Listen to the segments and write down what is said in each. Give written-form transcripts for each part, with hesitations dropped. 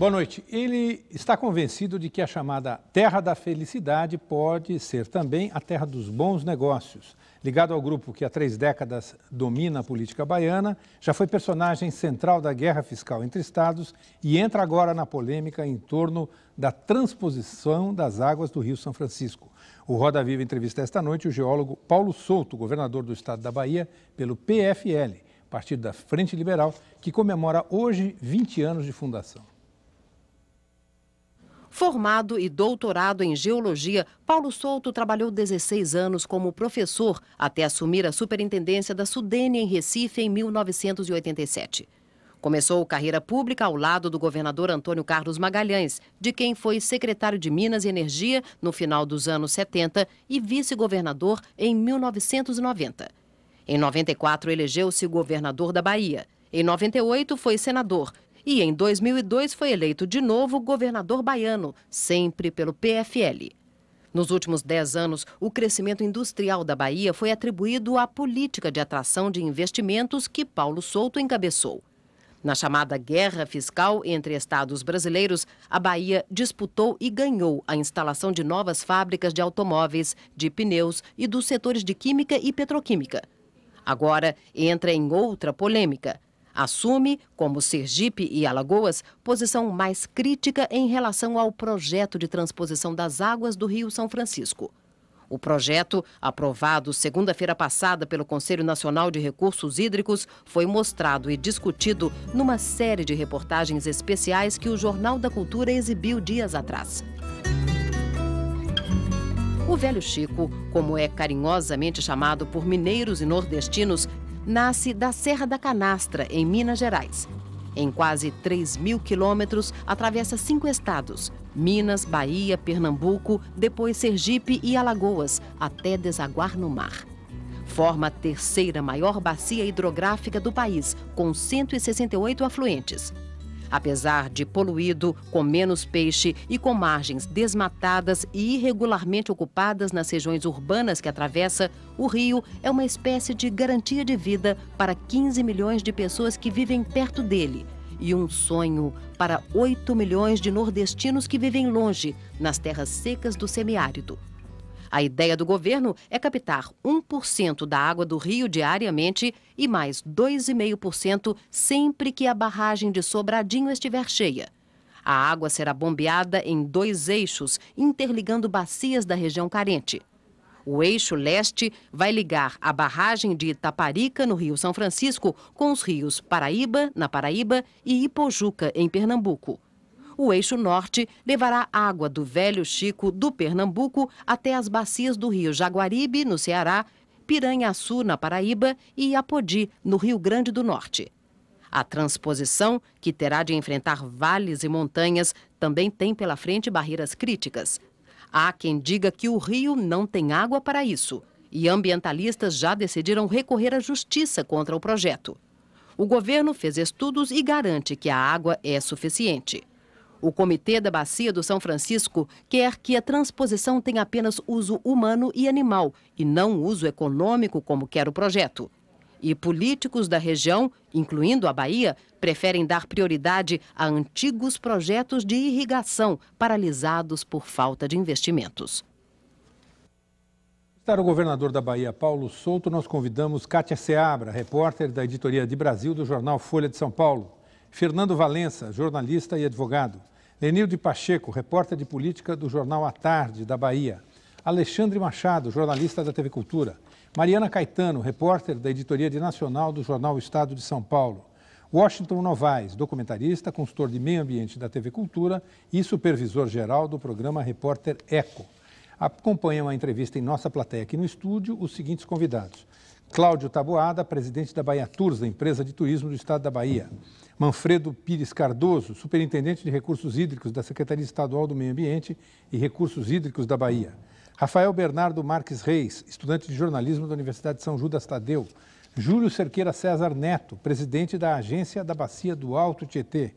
Boa noite. Ele está convencido de que a chamada Terra da Felicidade pode ser também a terra dos bons negócios. Ligado ao grupo que há 3 décadas domina a política baiana, já foi personagem central da guerra fiscal entre estados e entra agora na polêmica em torno da transposição das águas do Rio São Francisco. O Roda Viva entrevista esta noite o geólogo Paulo Souto, governador do estado da Bahia, pelo PFL, Partido da Frente Liberal, que comemora hoje 20 anos de fundação. Formado e doutorado em geologia, Paulo Souto trabalhou 16 anos como professor até assumir a superintendência da Sudene em Recife em 1987. Começou carreira pública ao lado do governador Antônio Carlos Magalhães, de quem foi secretário de Minas e Energia no final dos anos 70 e vice-governador em 1990. Em 94, elegeu-se governador da Bahia. Em 98, foi senador. E em 2002 foi eleito de novo governador baiano, sempre pelo PFL. Nos últimos 10 anos, o crescimento industrial da Bahia foi atribuído à política de atração de investimentos que Paulo Souto encabeçou. Na chamada guerra fiscal entre estados brasileiros, a Bahia disputou e ganhou a instalação de novas fábricas de automóveis, de pneus e dos setores de química e petroquímica. Agora entra em outra polêmica. Assume, como Sergipe e Alagoas, posição mais crítica em relação ao projeto de transposição das águas do Rio São Francisco. O projeto, aprovado segunda-feira passada pelo Conselho Nacional de Recursos Hídricos, foi mostrado e discutido numa série de reportagens especiais que o Jornal da Cultura exibiu dias atrás. O Velho Chico, como é carinhosamente chamado por mineiros e nordestinos, nasce da Serra da Canastra, em Minas Gerais. Em quase 3.000 quilômetros, atravessa 5 estados, Minas, Bahia, Pernambuco, depois Sergipe e Alagoas, até desaguar no mar. Forma a 3ª maior bacia hidrográfica do país, com 168 afluentes. Apesar de poluído, com menos peixe e com margens desmatadas e irregularmente ocupadas nas regiões urbanas que atravessa, o rio é uma espécie de garantia de vida para 15 milhões de pessoas que vivem perto dele e um sonho para 8 milhões de nordestinos que vivem longe, nas terras secas do semiárido. A ideia do governo é captar 1% da água do rio diariamente e mais 2,5% sempre que a barragem de Sobradinho estiver cheia. A água será bombeada em 2 eixos, interligando bacias da região carente. O eixo leste vai ligar a barragem de Itaparica, no Rio São Francisco, com os rios Paraíba, na Paraíba, e Ipojuca, em Pernambuco. O eixo norte levará água do Velho Chico, do Pernambuco, até as bacias do rio Jaguaribe, no Ceará, Piranhaçu, na Paraíba, e Apodi, no Rio Grande do Norte. A transposição, que terá de enfrentar vales e montanhas, também tem pela frente barreiras críticas. Há quem diga que o rio não tem água para isso, e ambientalistas já decidiram recorrer à justiça contra o projeto. O governo fez estudos e garante que a água é suficiente. O Comitê da Bacia do São Francisco quer que a transposição tenha apenas uso humano e animal, e não uso econômico, como quer o projeto. E políticos da região, incluindo a Bahia, preferem dar prioridade a antigos projetos de irrigação paralisados por falta de investimentos. Para o governador da Bahia, Paulo Souto, nós convidamos Kátia Seabra, repórter da Editoria de Brasil do jornal Folha de São Paulo. Fernando Valença, jornalista e advogado. Lenilde Pacheco, repórter de política do jornal A Tarde, da Bahia. Alexandre Machado, jornalista da TV Cultura. Mariana Caetano, repórter da Editoria de Nacional do jornal Estado de São Paulo. Washington Novaes, documentarista, consultor de meio ambiente da TV Cultura e supervisor-geral do programa Repórter Eco. Acompanham a entrevista em nossa plateia aqui no estúdio os seguintes convidados. Cláudio Taboada, presidente da Bahia Tours, da empresa de turismo do estado da Bahia. Manfredo Pires Cardoso, superintendente de recursos hídricos da Secretaria Estadual do Meio Ambiente e Recursos Hídricos da Bahia. Rafael Bernardo Marques Reis, estudante de jornalismo da Universidade de São Judas Tadeu. Júlio Cerqueira César Neto, presidente da Agência da Bacia do Alto Tietê.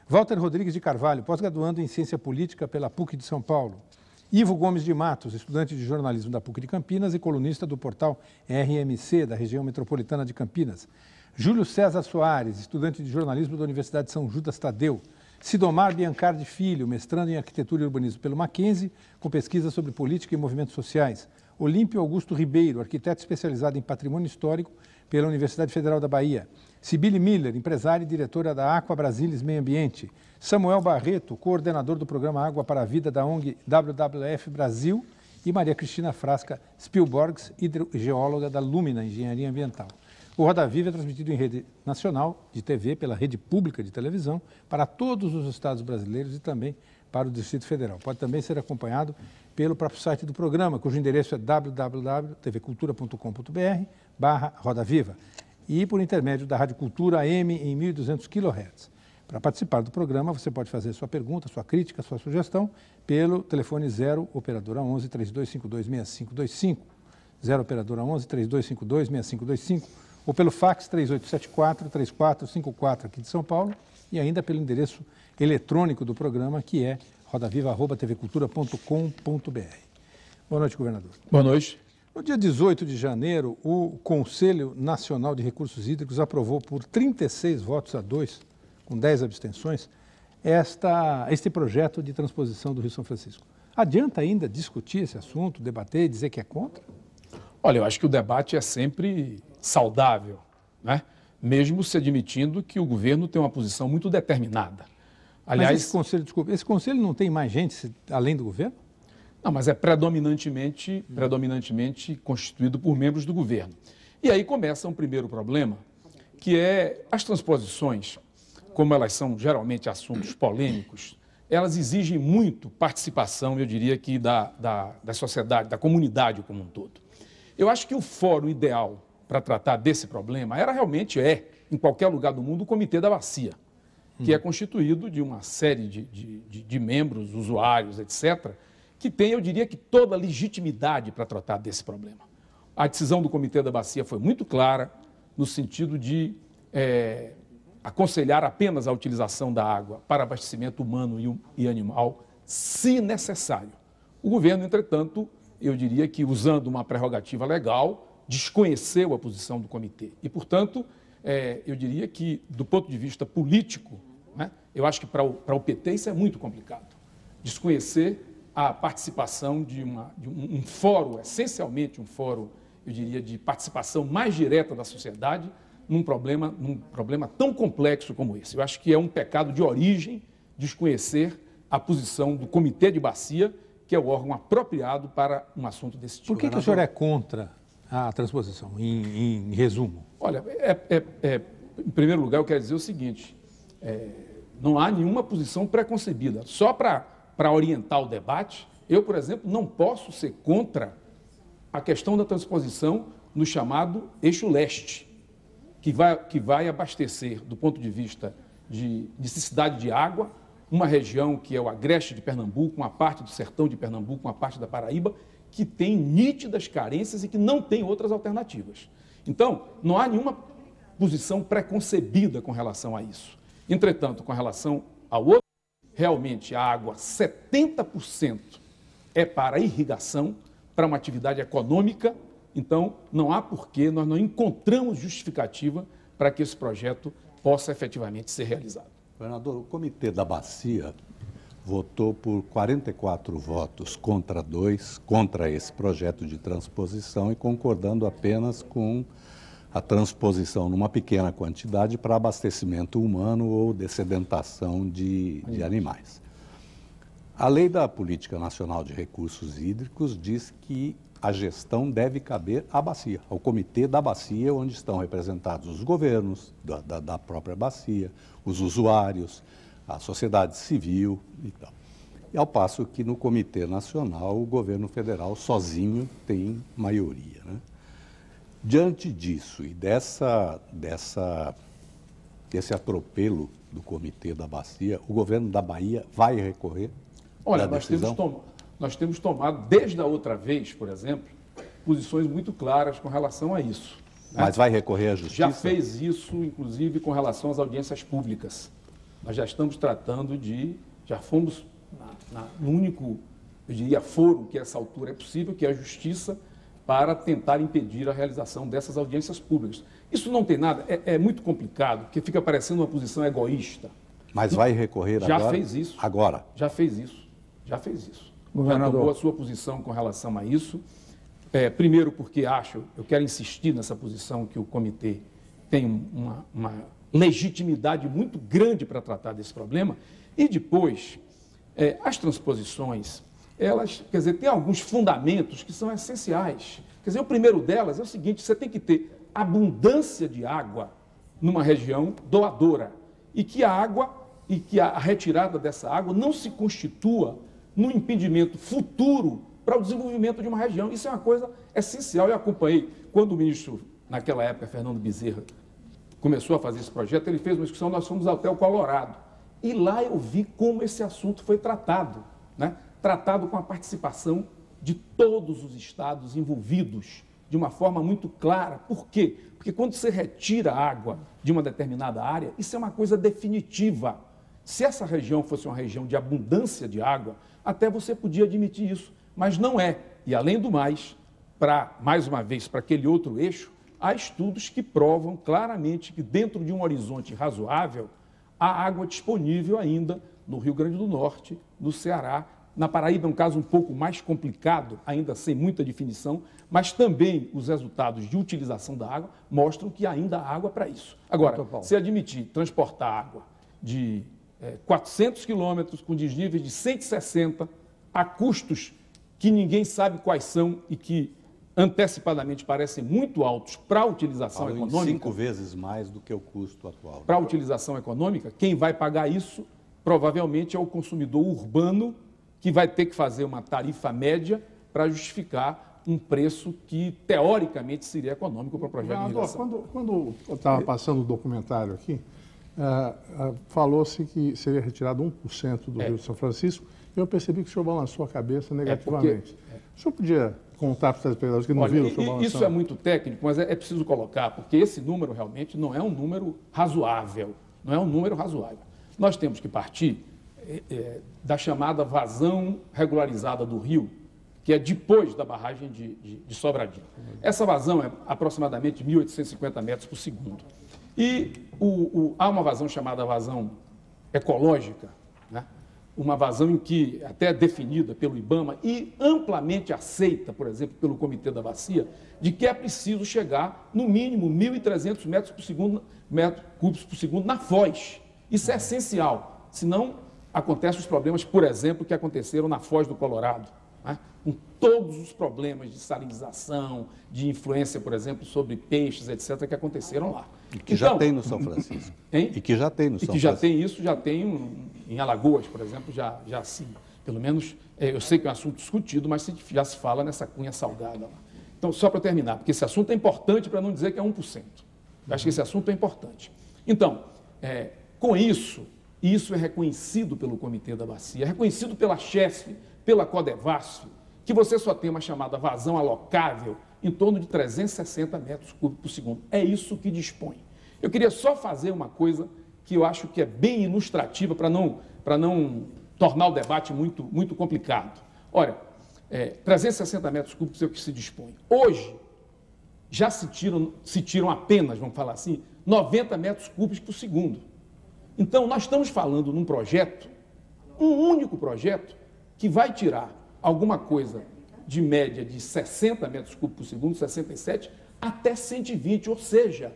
Walter Rodrigues de Carvalho, pós-graduando em Ciência Política pela PUC de São Paulo. Ivo Gomes de Matos, estudante de jornalismo da PUC de Campinas e colunista do portal RMC, da região metropolitana de Campinas. Júlio César Soares, estudante de jornalismo da Universidade de São Judas Tadeu. Sidomar Biancardi Filho, mestrando em Arquitetura e Urbanismo pelo Mackenzie, com pesquisa sobre política e movimentos sociais. Olímpio Augusto Ribeiro, arquiteto especializado em patrimônio histórico pela Universidade Federal da Bahia. Sibili Miller, empresária e diretora da Aqua Brasilis Meio Ambiente. Samuel Barreto, coordenador do programa Água para a Vida da ONG WWF Brasil. E Maria Cristina Frasca Spielborgs, hidrogeóloga da Lumina Engenharia Ambiental. O Roda Viva é transmitido em rede nacional de TV, pela rede pública de televisão, para todos os estados brasileiros e também para o Distrito Federal. Pode também ser acompanhado pelo próprio site do programa, cujo endereço é www.tvcultura.com.br/Roda Viva e por intermédio da Rádio Cultura AM em 1.200 kHz. Para participar do programa, você pode fazer sua pergunta, sua crítica, sua sugestão pelo telefone 0 operadora 11 3252 6525, 0 operadora 11 3252 6525, ou pelo fax 3874 3454 aqui de São Paulo e ainda pelo endereço eletrônico do programa, que é rodaviva@tvcultura.com.br. Boa noite, governador. Boa noite. No dia 18 de janeiro, o Conselho Nacional de Recursos Hídricos aprovou por 36 votos a 2, com 10 abstenções, este projeto de transposição do Rio São Francisco. Adianta ainda discutir esse assunto, debater e dizer que é contra? Olha, eu acho que o debate é sempre saudável, né? Mesmo se admitindo que o governo tem uma posição muito determinada. Aliás, mas esse conselho não tem mais gente além do governo? Não, mas é predominantemente constituído por membros do governo. E aí começa um primeiro problema, que é as transposições, como elas são geralmente assuntos polêmicos, elas exigem muito participação, eu diria que da sociedade, da comunidade como um todo. Eu acho que o fórum ideal para tratar desse problema em qualquer lugar do mundo, o Comitê da Bacia, que é constituído de uma série de membros, usuários, etc., que tem, eu diria que, toda a legitimidade para tratar desse problema. A decisão do Comitê da Bacia foi muito clara, no sentido de aconselhar apenas a utilização da água para abastecimento humano e animal, se necessário. O governo, entretanto, eu diria que, usando uma prerrogativa legal, desconheceu a posição do comitê. E, portanto, eu diria que, do ponto de vista político, né, eu acho que para o PT isso é muito complicado. Desconhecer a participação de um fórum, essencialmente um fórum, eu diria, de participação mais direta da sociedade, num problema tão complexo como esse. Eu acho que é um pecado de origem desconhecer a posição do Comitê de Bacia, que é o órgão apropriado para um assunto desse tipo. Por que o senhor é contra a transposição, em resumo? Olha, em primeiro lugar, eu quero dizer o seguinte, não há nenhuma posição preconcebida. Só para orientar o debate, eu, por exemplo, não posso ser contra a questão da transposição no chamado Eixo Leste, que vai abastecer, do ponto de vista de necessidade de água, uma região que é o Agreste de Pernambuco, uma parte do sertão de Pernambuco, uma parte da Paraíba, que tem nítidas carências e que não tem outras alternativas. Então, não há nenhuma posição preconcebida com relação a isso. Entretanto, com relação ao outro, realmente a água, 70% é para irrigação, para uma atividade econômica, então não há porquê, nós não encontramos justificativa para que esse projeto possa efetivamente ser realizado. Governador, o Comitê da Bacia votou por 44 votos contra 2, contra esse projeto de transposição e concordando apenas com a transposição numa pequena quantidade para abastecimento humano ou dessedentação de animais. A Lei da Política Nacional de Recursos Hídricos diz que a gestão deve caber à bacia, ao Comitê da Bacia, onde estão representados os governos da própria bacia, os usuários, a sociedade civil e tal. E ao passo que no Comitê Nacional o governo federal sozinho tem maioria, né? Diante disso e desse atropelo do Comitê da Bacia, o governo da Bahia vai recorrer? Olha, nós temos tomado, desde a outra vez, por exemplo, posições muito claras com relação a isso. Né? Mas vai recorrer à justiça? Já fez isso, inclusive, com relação às audiências públicas. Nós já estamos tratando já fomos no único, eu diria, foro que a essa altura é possível, que é a justiça, para tentar impedir a realização dessas audiências públicas. Isso não tem nada, é muito complicado, porque fica parecendo uma posição egoísta. Mas vai recorrer agora? Já fez isso. Agora? Já fez isso. Já fez isso. Governador. Já tomou a sua posição com relação a isso. Primeiro porque eu quero insistir nessa posição que o comitê tem uma legitimidade muito grande para tratar desse problema. E depois, as transposições, elas, quer dizer, tem alguns fundamentos que são essenciais. Quer dizer, o primeiro delas é o seguinte: você tem que ter abundância de água numa região doadora e que a retirada dessa água não se constitua num impedimento futuro para o desenvolvimento de uma região. Isso é uma coisa essencial. Eu acompanhei, quando o ministro, naquela época, Fernando Bezerra, começou a fazer esse projeto, ele fez uma discussão, nós fomos ao Hotel Colorado. E lá eu vi como esse assunto foi tratado, né? Tratado com a participação de todos os estados envolvidos, de uma forma muito clara. Por quê? Porque quando você retira água de uma determinada área, isso é uma coisa definitiva. Se essa região fosse uma região de abundância de água, até você podia admitir isso, mas não é. E, além do mais, mais uma vez, para aquele outro eixo, há estudos que provam claramente que dentro de um horizonte razoável, há água disponível ainda no Rio Grande do Norte, no Ceará. Na Paraíba é um caso um pouco mais complicado, ainda sem muita definição, mas também os resultados de utilização da água mostram que ainda há água para isso. Agora, se admitir transportar água de 400 quilômetros com desníveis de 160 a custos que ninguém sabe quais são e que antecipadamente parecem muito altos para a utilização econômica. 5 vezes mais do que o custo atual. Para a utilização econômica, quem vai pagar isso provavelmente é o consumidor urbano, que vai ter que fazer uma tarifa média para justificar um preço que, teoricamente, seria econômico para o projeto de irrigação. Quando eu estava passando o documentário aqui, falou-se que seria retirado 1% do Rio de São Francisco, e eu percebi que o senhor balançou a cabeça negativamente. O senhor podia contar para os telespectadores que não viram o senhor balançando? Isso é muito técnico, mas é preciso colocar, porque esse número realmente não é um número razoável. Não é um número razoável. Nós temos que partir da chamada vazão regularizada do rio, que é depois da barragem de Sobradinho. Essa vazão é aproximadamente 1.850 metros por segundo. E há uma vazão chamada vazão ecológica, né? Uma vazão em que, até definida pelo IBAMA e amplamente aceita, por exemplo, pelo Comitê da Bacia, de que é preciso chegar, no mínimo, 1.300 metros cúbicos por segundo na foz. Isso é essencial, senão acontecem os problemas, por exemplo, que aconteceram na Foz do Colorado, né? Com todos os problemas de salinização, de influência, por exemplo, sobre peixes, etc., que aconteceram lá. E que já tem no São Francisco. Hein? E que já tem no São Francisco. E que já tem isso, já tem em Alagoas, por exemplo, já sim. Pelo menos, eu sei que é um assunto discutido, mas já se fala nessa cunha salgada lá. Então, só para terminar, porque esse assunto é importante para não dizer que é 1%. Eu acho que esse assunto é importante. Então, com isso é reconhecido pelo Comitê da Bacia, é reconhecido pela Chesf, pela Codevasf, que você só tem uma chamada vazão alocável em torno de 360 metros cúbicos por segundo. É isso que dispõe. Eu queria só fazer uma coisa que eu acho que é bem ilustrativa para não tornar o debate muito, muito complicado. Olha, 360 metros cúbicos é o que se dispõe. Hoje, já se tiram apenas, vamos falar assim, 90 metros cúbicos por segundo. Então, nós estamos falando num projeto, um único projeto, que vai tirar alguma coisa de média de 60 metros cúbicos por segundo, 67, até 120, ou seja,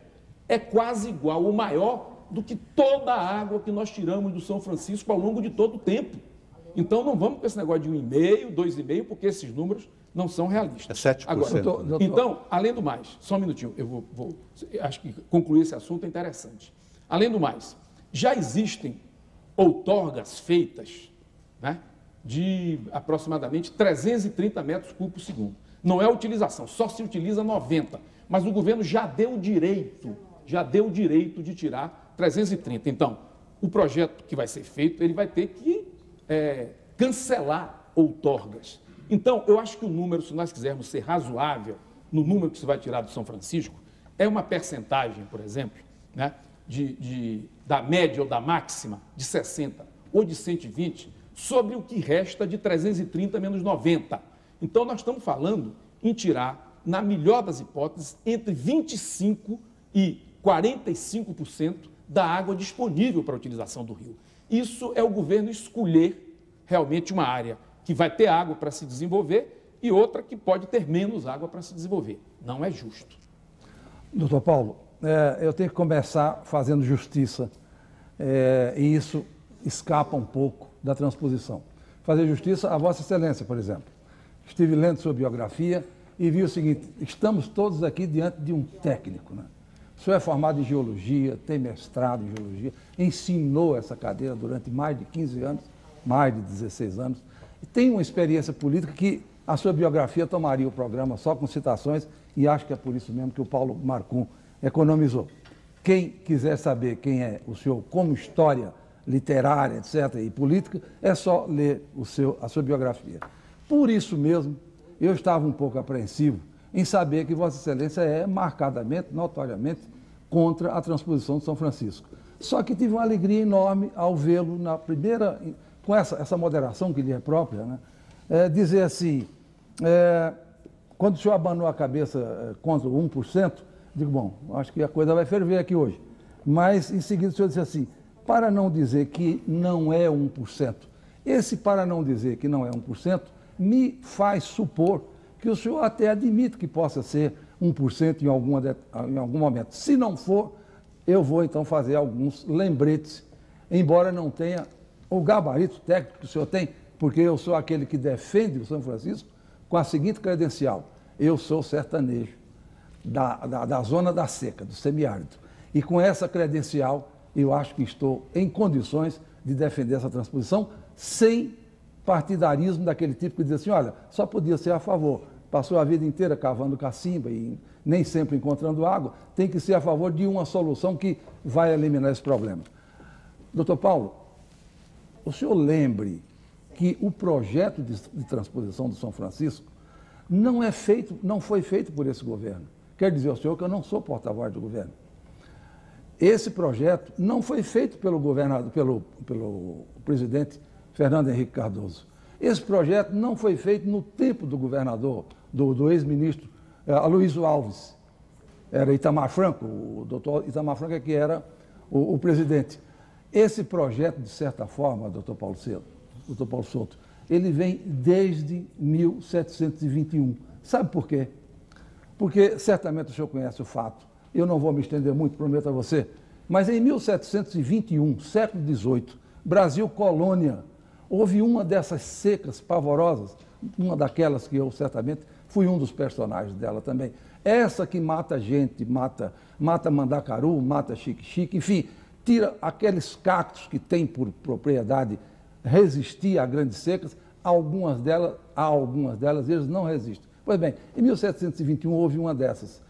é quase igual ou maior do que toda a água que nós tiramos do São Francisco ao longo de todo o tempo. Então, não vamos com esse negócio de 1,5, 2,5, porque esses números não são realistas. É 7%. Agora, doutor, então, além do mais, só um minutinho, eu acho que concluir esse assunto é interessante. Além do mais, já existem outorgas feitas, né, de aproximadamente 330 metros cúbicos por segundo. Não é a utilização, só se utiliza 90. Mas o governo já deu o direito de tirar 330. Então, o projeto que vai ser feito, ele vai ter que cancelar outorgas. Então, eu acho que o número, se nós quisermos ser razoável no número que se vai tirar do São Francisco, é uma percentagem, por exemplo, né, da média ou da máxima de 60 ou de 120 sobre o que resta de 330 menos 90. Então, nós estamos falando em tirar, na melhor das hipóteses, entre 25% e 45% da água disponível para a utilização do rio. Isso é o governo escolher realmente uma área que vai ter água para se desenvolver e outra que pode ter menos água para se desenvolver. Não é justo. Doutor Paulo, eu tenho que começar fazendo justiça, e isso escapa um pouco da transposição. Fazer justiça a Vossa Excelência, por exemplo. Estive lendo sua biografia e vi o seguinte: estamos todos aqui diante de um técnico, né? O senhor é formado em geologia, tem mestrado em geologia, ensinou essa cadeira durante mais de 15 anos, mais de 16 anos, e tem uma experiência política que a sua biografia tomaria o programa só com citações, e acho que é por isso mesmo que o Paulo Marcum economizou. Quem quiser saber quem é o senhor como história literária, etc., e política, é só ler a sua biografia. Por isso mesmo, eu estava um pouco apreensivo em saber que Vossa Excelência é marcadamente, notoriamente, contra a transposição de São Francisco. Só que tive uma alegria enorme ao vê-lo na primeira, com essa moderação que lhe é própria, né? Dizer assim, quando o senhor abanou a cabeça contra o 1%, digo, bom, acho que a coisa vai ferver aqui hoje. Mas, em seguida, o senhor disse assim, para não dizer que não é 1%. Esse para não dizer que não é 1%, me faz supor que o senhor até admite que possa ser 1% em algum momento. Se não for, eu vou então fazer alguns lembretes, embora não tenha o gabarito técnico que o senhor tem, porque eu sou aquele que defende o São Francisco com a seguinte credencial: eu sou sertanejo da zona da seca, do semiárido. E com essa credencial, eu acho que estou em condições de defender essa transposição sem partidarismo daquele tipo que diz assim, olha, só podia ser a favor, passou a vida inteira cavando cacimba e nem sempre encontrando água, tem que ser a favor de uma solução que vai eliminar esse problema. Doutor Paulo, o senhor lembre que o projeto de transposição do São Francisco não foi feito por esse governo. Quer dizer ao senhor que eu não sou porta-voz do governo. Esse projeto não foi feito pelo presidente Fernando Henrique Cardoso. Esse projeto não foi feito no tempo do governador, do ex-ministro Aloysio Alves. Era Itamar Franco, o doutor Itamar Franco é que era o presidente. Esse projeto, de certa forma, doutor Paulo Souto, ele vem desde 1721. Sabe por quê? Porque certamente o senhor conhece o fato. Eu não vou me estender muito, prometo a você. Mas em 1721, século XVIII, Brasil colônia, houve uma dessas secas pavorosas, uma daquelas que eu certamente fui um dos personagens dela também. Essa que mata gente, mata mandacaru, mata xique-xique, enfim, tira aqueles cactos que têm por propriedade resistir a grandes secas, a algumas delas eles não resistem. Pois bem, em 1721 houve uma dessas.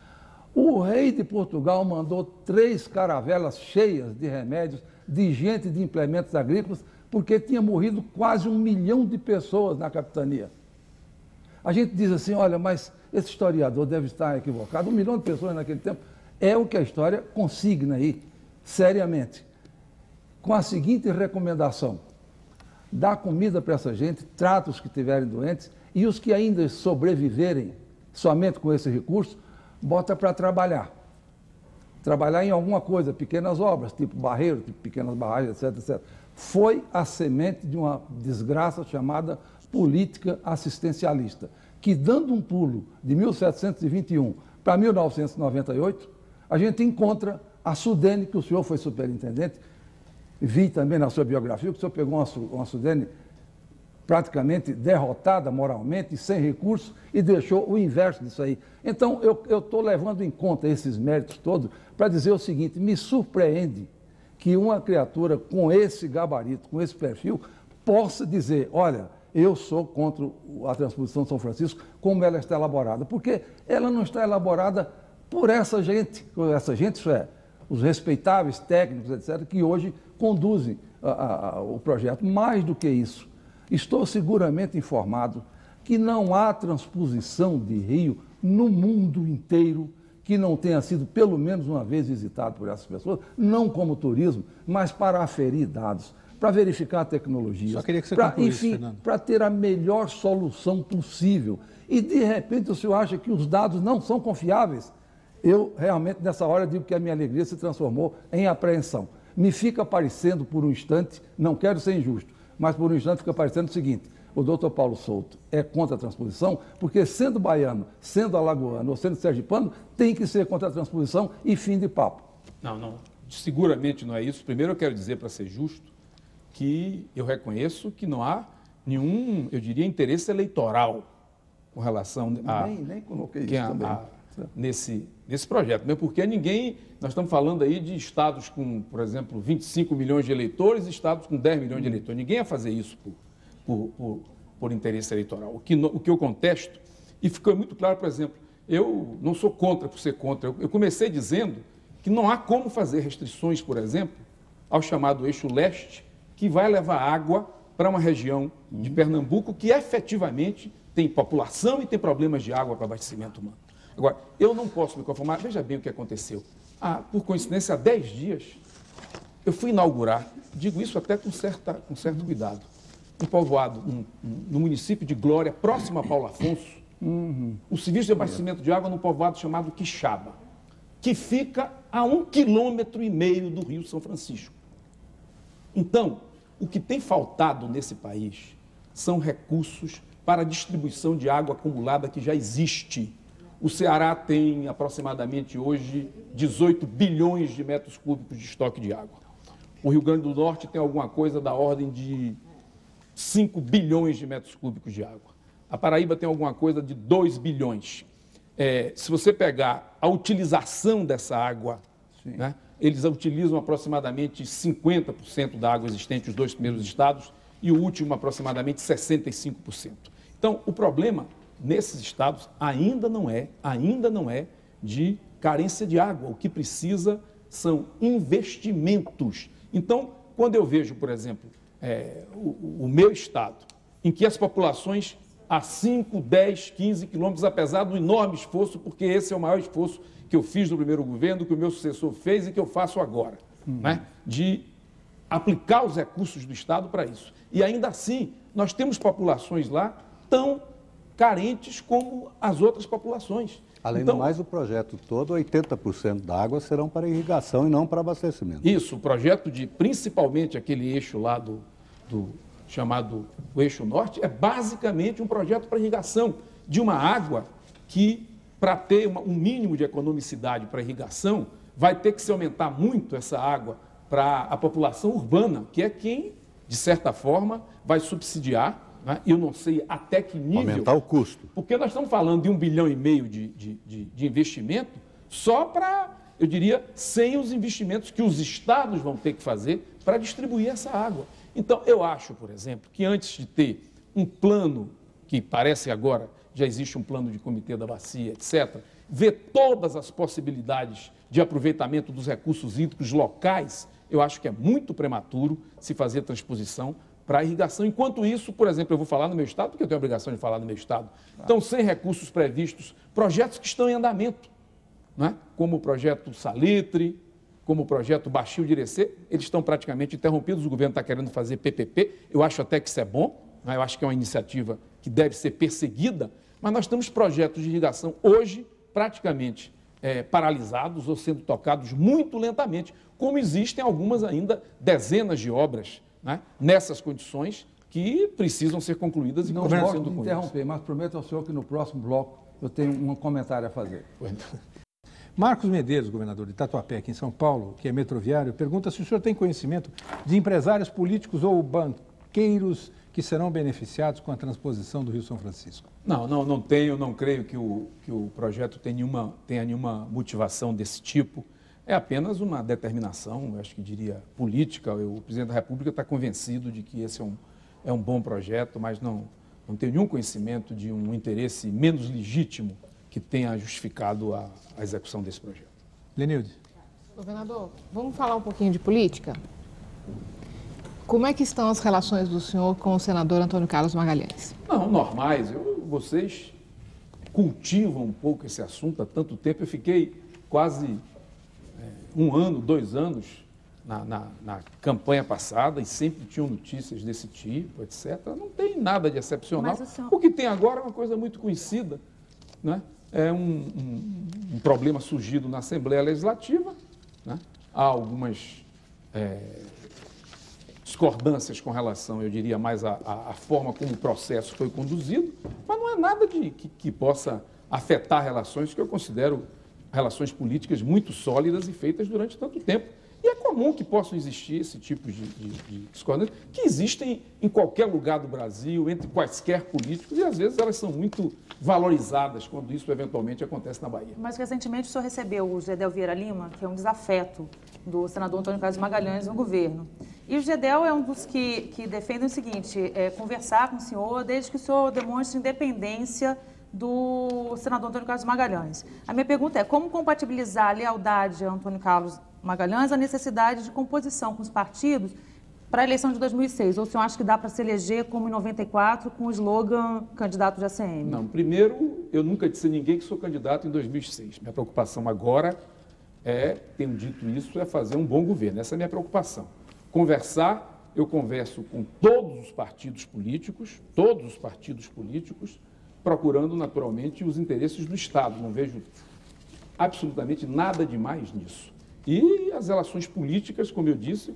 O rei de Portugal mandou 3 caravelas cheias de remédios, de gente, de implementos agrícolas, porque tinha morrido quase 1 milhão de pessoas na capitania. A gente diz assim, olha, mas esse historiador deve estar equivocado. 1 milhão de pessoas naquele tempo é o que a história consigna aí, seriamente. Com a seguinte recomendação: dá comida para essa gente, trata os que estiverem doentes, e os que ainda sobreviverem somente com esse recurso, bota para trabalhar. Trabalhar em alguma coisa, pequenas obras, tipo barreiro, tipo pequenas barragens, etc, etc. Foi a semente de uma desgraça chamada política assistencialista, que dando um pulo de 1721 para 1998, a gente encontra a Sudene, que o senhor foi superintendente, vi também na sua biografia que o senhor pegou uma Sudene praticamente derrotada moralmente, sem recursos, e deixou o inverso disso aí. Então, eu estou levando em conta esses méritos todos para dizer o seguinte: me surpreende que uma criatura com esse gabarito, com esse perfil, possa dizer, olha, eu sou contra a transposição de São Francisco, como ela está elaborada. Porque ela não está elaborada por essa gente, isso é, os respeitáveis técnicos, etc., que hoje conduzem o projeto. Mais do que isso, estou seguramente informado que não há transposição de rio no mundo inteiro que não tenha sido pelo menos uma vez visitado por essas pessoas, não como turismo, mas para aferir dados, para verificar tecnologias, Só queria que você concluísse, Fernando. Para ter a melhor solução possível. E, de repente, o senhor acha que os dados não são confiáveis? Eu, realmente, nessa hora, digo que a minha alegria se transformou em apreensão. me fica parecendo por um instante, não quero ser injusto, mas por um instante fica parecendo o seguinte: o doutor Paulo Souto é contra a transposição, porque sendo baiano, sendo alagoano ou sendo sergipano, tem que ser contra a transposição e fim de papo. Não, seguramente não é isso. Primeiro eu quero dizer, para ser justo, que eu reconheço que não há nenhum, eu diria, interesse eleitoral com relação a... Nem coloquei isso também. Nesse projeto, né? Porque nós estamos falando aí de estados com, por exemplo, 25 milhões de eleitores e estados com 10 milhões de eleitores. Ninguém ia fazer isso por interesse eleitoral. O que eu contesto, e ficou muito claro, por exemplo, eu não sou contra por ser contra. Eu comecei dizendo que não há como fazer restrições, por exemplo, ao chamado eixo leste, que vai levar água para uma região de Pernambuco que efetivamente tem população e tem problemas de água para abastecimento humano. Agora, eu não posso me conformar. Veja bem o que aconteceu. Por coincidência, há 10 dias, eu fui inaugurar, digo isso até com certo cuidado, um povoado no município de Glória, próximo a Paulo Afonso, o serviço de abastecimento de água num povoado chamado Quixaba, que fica a 1,5 km do Rio São Francisco. Então, o que tem faltado nesse país são recursos para a distribuição de água acumulada que já existe. O Ceará tem aproximadamente hoje 18 bilhões de metros cúbicos de estoque de água. O Rio Grande do Norte tem alguma coisa da ordem de 5 bilhões de metros cúbicos de água. A Paraíba tem alguma coisa de 2 bilhões. Se você pegar a utilização dessa água, né, eles utilizam aproximadamente 50% da água existente, os 2 primeiros estados, e o último aproximadamente 65%. Então, o problema nesses estados ainda não é de carência de água. O que precisa são investimentos. Então, quando eu vejo, por exemplo, o meu estado, em que as populações a 5, 10, 15 quilômetros, apesar do enorme esforço, porque esse é o maior esforço que eu fiz no primeiro governo, que o meu sucessor fez e que eu faço agora, né? De aplicar os recursos do Estado para isso. E ainda assim, nós temos populações lá tão carentes como as outras populações. Além do mais, o projeto todo, 80% da água serão para irrigação e não para abastecimento. Isso, o projeto principalmente aquele eixo lá chamado o eixo norte, é basicamente um projeto para irrigação de uma água que, para ter um mínimo de economicidade para irrigação, vai ter que se aumentar muito essa água para a população urbana, que é quem, de certa forma, vai subsidiar. Eu não sei até que nível... Aumentar o custo. Porque nós estamos falando de 1,5 bilhão de investimento só para, eu diria, sem os investimentos que os estados vão ter que fazer para distribuir essa água. Então, eu acho, por exemplo, que antes de ter um plano, que parece agora já existe um plano de comitê da bacia, etc., ver todas as possibilidades de aproveitamento dos recursos hídricos locais, eu acho que é muito prematuro se fazer transposição para a irrigação. Enquanto isso, por exemplo, eu vou falar no meu estado, porque eu tenho a obrigação de falar no meu estado, então, sem recursos previstos, projetos que estão em andamento, né? Como o projeto Salitre, como o projeto Baixio de Irecê, eles estão praticamente interrompidos, o governo está querendo fazer PPP, eu acho até que isso é bom, né? Eu acho que é uma iniciativa que deve ser perseguida, mas nós temos projetos de irrigação hoje praticamente paralisados ou sendo tocados muito lentamente, como existem algumas ainda dezenas de obras, né, nessas condições que precisam ser concluídas e continuam sendo concluídas. Não interromper, mas prometo ao senhor que no próximo bloco eu tenho um comentário a fazer. Marcos Medeiros, governador de Tatuapé, aqui em São Paulo, que é metroviário, pergunta se o senhor tem conhecimento de empresários políticos ou banqueiros que serão beneficiados com a transposição do Rio São Francisco. Não tenho, não creio que o projeto tenha nenhuma motivação desse tipo. É apenas uma determinação, eu acho que diria política. O presidente da República está convencido de que esse é um bom projeto, mas não tenho nenhum conhecimento de um interesse menos legítimo que tenha justificado a execução desse projeto. Lenilde. Governador, vamos falar um pouquinho de política? Como é que estão as relações do senhor com o senador Antônio Carlos Magalhães? Não, normais. Vocês cultivam um pouco esse assunto há tanto tempo. Eu fiquei quase 1 ano, 2 anos na campanha passada e sempre tinham notícias desse tipo, etc. Não tem nada de excepcional. O que tem agora é uma coisa muito conhecida, né? É um problema surgido na Assembleia Legislativa, né? Há algumas discordâncias com relação, eu diria, mais à forma como o processo foi conduzido, mas não é nada que possa afetar relações que eu considero relações políticas muito sólidas e feitas durante tanto tempo. E é comum que possam existir esse tipo de discordâncias, que existem em qualquer lugar do Brasil, entre quaisquer políticos, e às vezes elas são muito valorizadas quando isso eventualmente acontece na Bahia. Mas recentemente o senhor recebeu o Gedel Vieira Lima, que é um desafeto do senador Antônio Carlos Magalhães no governo. E o Gedel é um dos que defendem o seguinte, conversar com o senhor desde que o senhor demonstre independência do senador Antônio Carlos Magalhães. A minha pergunta é, como compatibilizar a lealdade a Antônio Carlos Magalhães a necessidade de composição com os partidos para a eleição de 2006? Ou o senhor acha que dá para se eleger como em 94 com o slogan candidato de ACM? Não, primeiro, eu nunca disse a ninguém que sou candidato em 2006. Minha preocupação agora tenho dito isso, é fazer um bom governo. Essa é a minha preocupação. Conversar, eu converso com todos os partidos políticos, procurando naturalmente os interesses do Estado. Não vejo absolutamente nada demais nisso. E as relações políticas, como eu disse,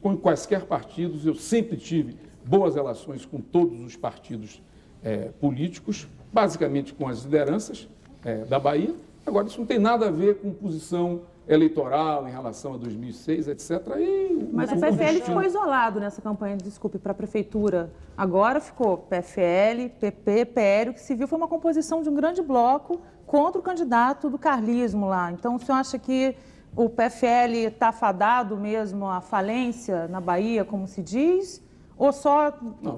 com quaisquer partidos, eu sempre tive boas relações com todos os partidos políticos, basicamente com as lideranças da Bahia. Agora, isso não tem nada a ver com posição eleitoral em relação a 2006, etc. Mas o PFL ficou isolado nessa campanha, desculpe, para a prefeitura. Agora ficou PFL, PP, PL, o que se viu foi uma composição de um grande bloco contra o candidato do carlismo lá. Então, o senhor acha que o PFL está fadado mesmo à falência na Bahia, como se diz? Ou só... Não,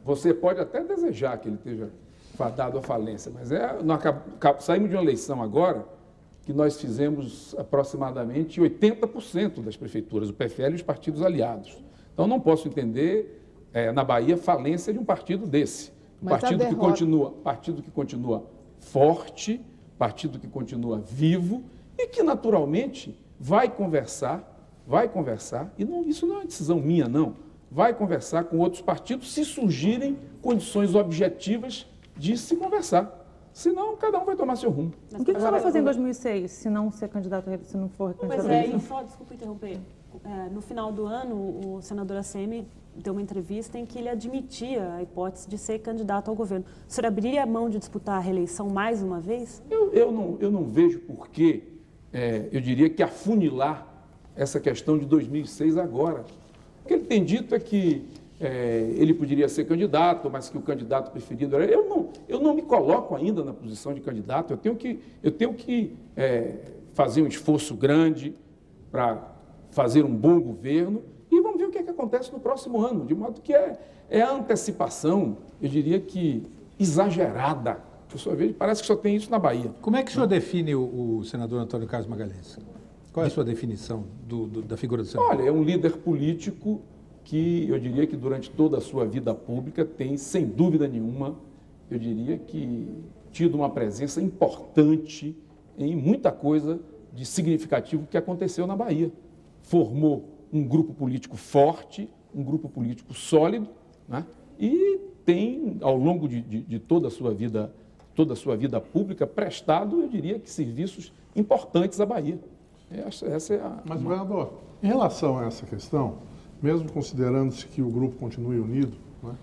você pode até desejar que ele esteja fadado à falência, mas saímos de uma eleição agora que nós fizemos aproximadamente 80% das prefeituras, o PFL e os partidos aliados. Então, não posso entender, na Bahia, falência de um partido desse. Um partido que continua forte, partido que continua vivo e que, naturalmente, vai conversar, e isso não é decisão minha, não, vai conversar com outros partidos se surgirem condições objetivas de se conversar. Senão, cada um vai tomar seu rumo. O que você vai fazer em 2006, se não ser candidato, se não for candidato? Pois só, desculpa interromper. No final do ano, o senador ACM deu uma entrevista em que ele admitia a hipótese de ser candidato ao governo. O senhor abriria a mão de disputar a reeleição mais uma vez? Eu não vejo por que, eu diria que afunilar essa questão de 2006 agora. O que ele tem dito é que ele poderia ser candidato, mas que o candidato preferido era... Eu não me coloco ainda na posição de candidato, eu tenho que fazer um esforço grande para fazer um bom governo e vamos ver o que acontece no próximo ano, de modo que é a antecipação, eu diria que exagerada. Por sua vez, parece que só tem isso na Bahia. Como é que o senhor define o senador Antônio Carlos Magalhães? Qual é a sua definição da figura do senador? Olha, é um líder político que eu diria que durante toda a sua vida pública tem, sem dúvida nenhuma, eu diria que tido uma presença importante em muita coisa de significativo que aconteceu na Bahia. Formou um grupo político forte, um grupo político sólido, né? E tem, ao longo de toda a sua vida pública, prestado, eu diria que serviços importantes à Bahia. Essa é a... Mas, governador, em relação a essa questão, mesmo considerando-se que o grupo continue unido, né,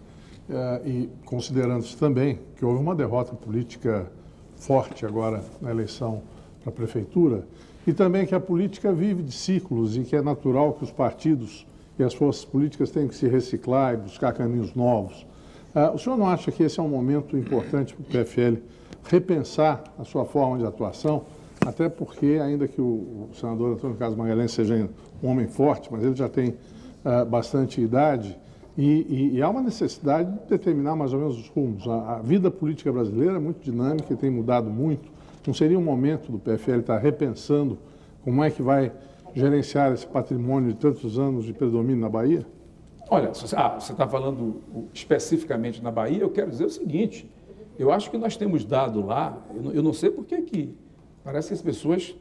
e considerando-se também que houve uma derrota política forte agora na eleição para a prefeitura, e também que a política vive de ciclos e que é natural que os partidos e as forças políticas tenham que se reciclar e buscar caminhos novos. O senhor não acha que esse é um momento importante para o PFL repensar a sua forma de atuação? Até porque, ainda que o senador Antônio Carlos Magalhães seja um homem forte, mas ele já tem bastante idade e há uma necessidade de determinar mais ou menos os rumos. A vida política brasileira é muito dinâmica e tem mudado muito. Não seria um momento do PFL estar repensando como é que vai gerenciar esse patrimônio de tantos anos de predomínio na Bahia? Olha, você está falando especificamente na Bahia, eu quero dizer o seguinte, eu acho que nós temos dado lá, eu não sei por que parece que as pessoas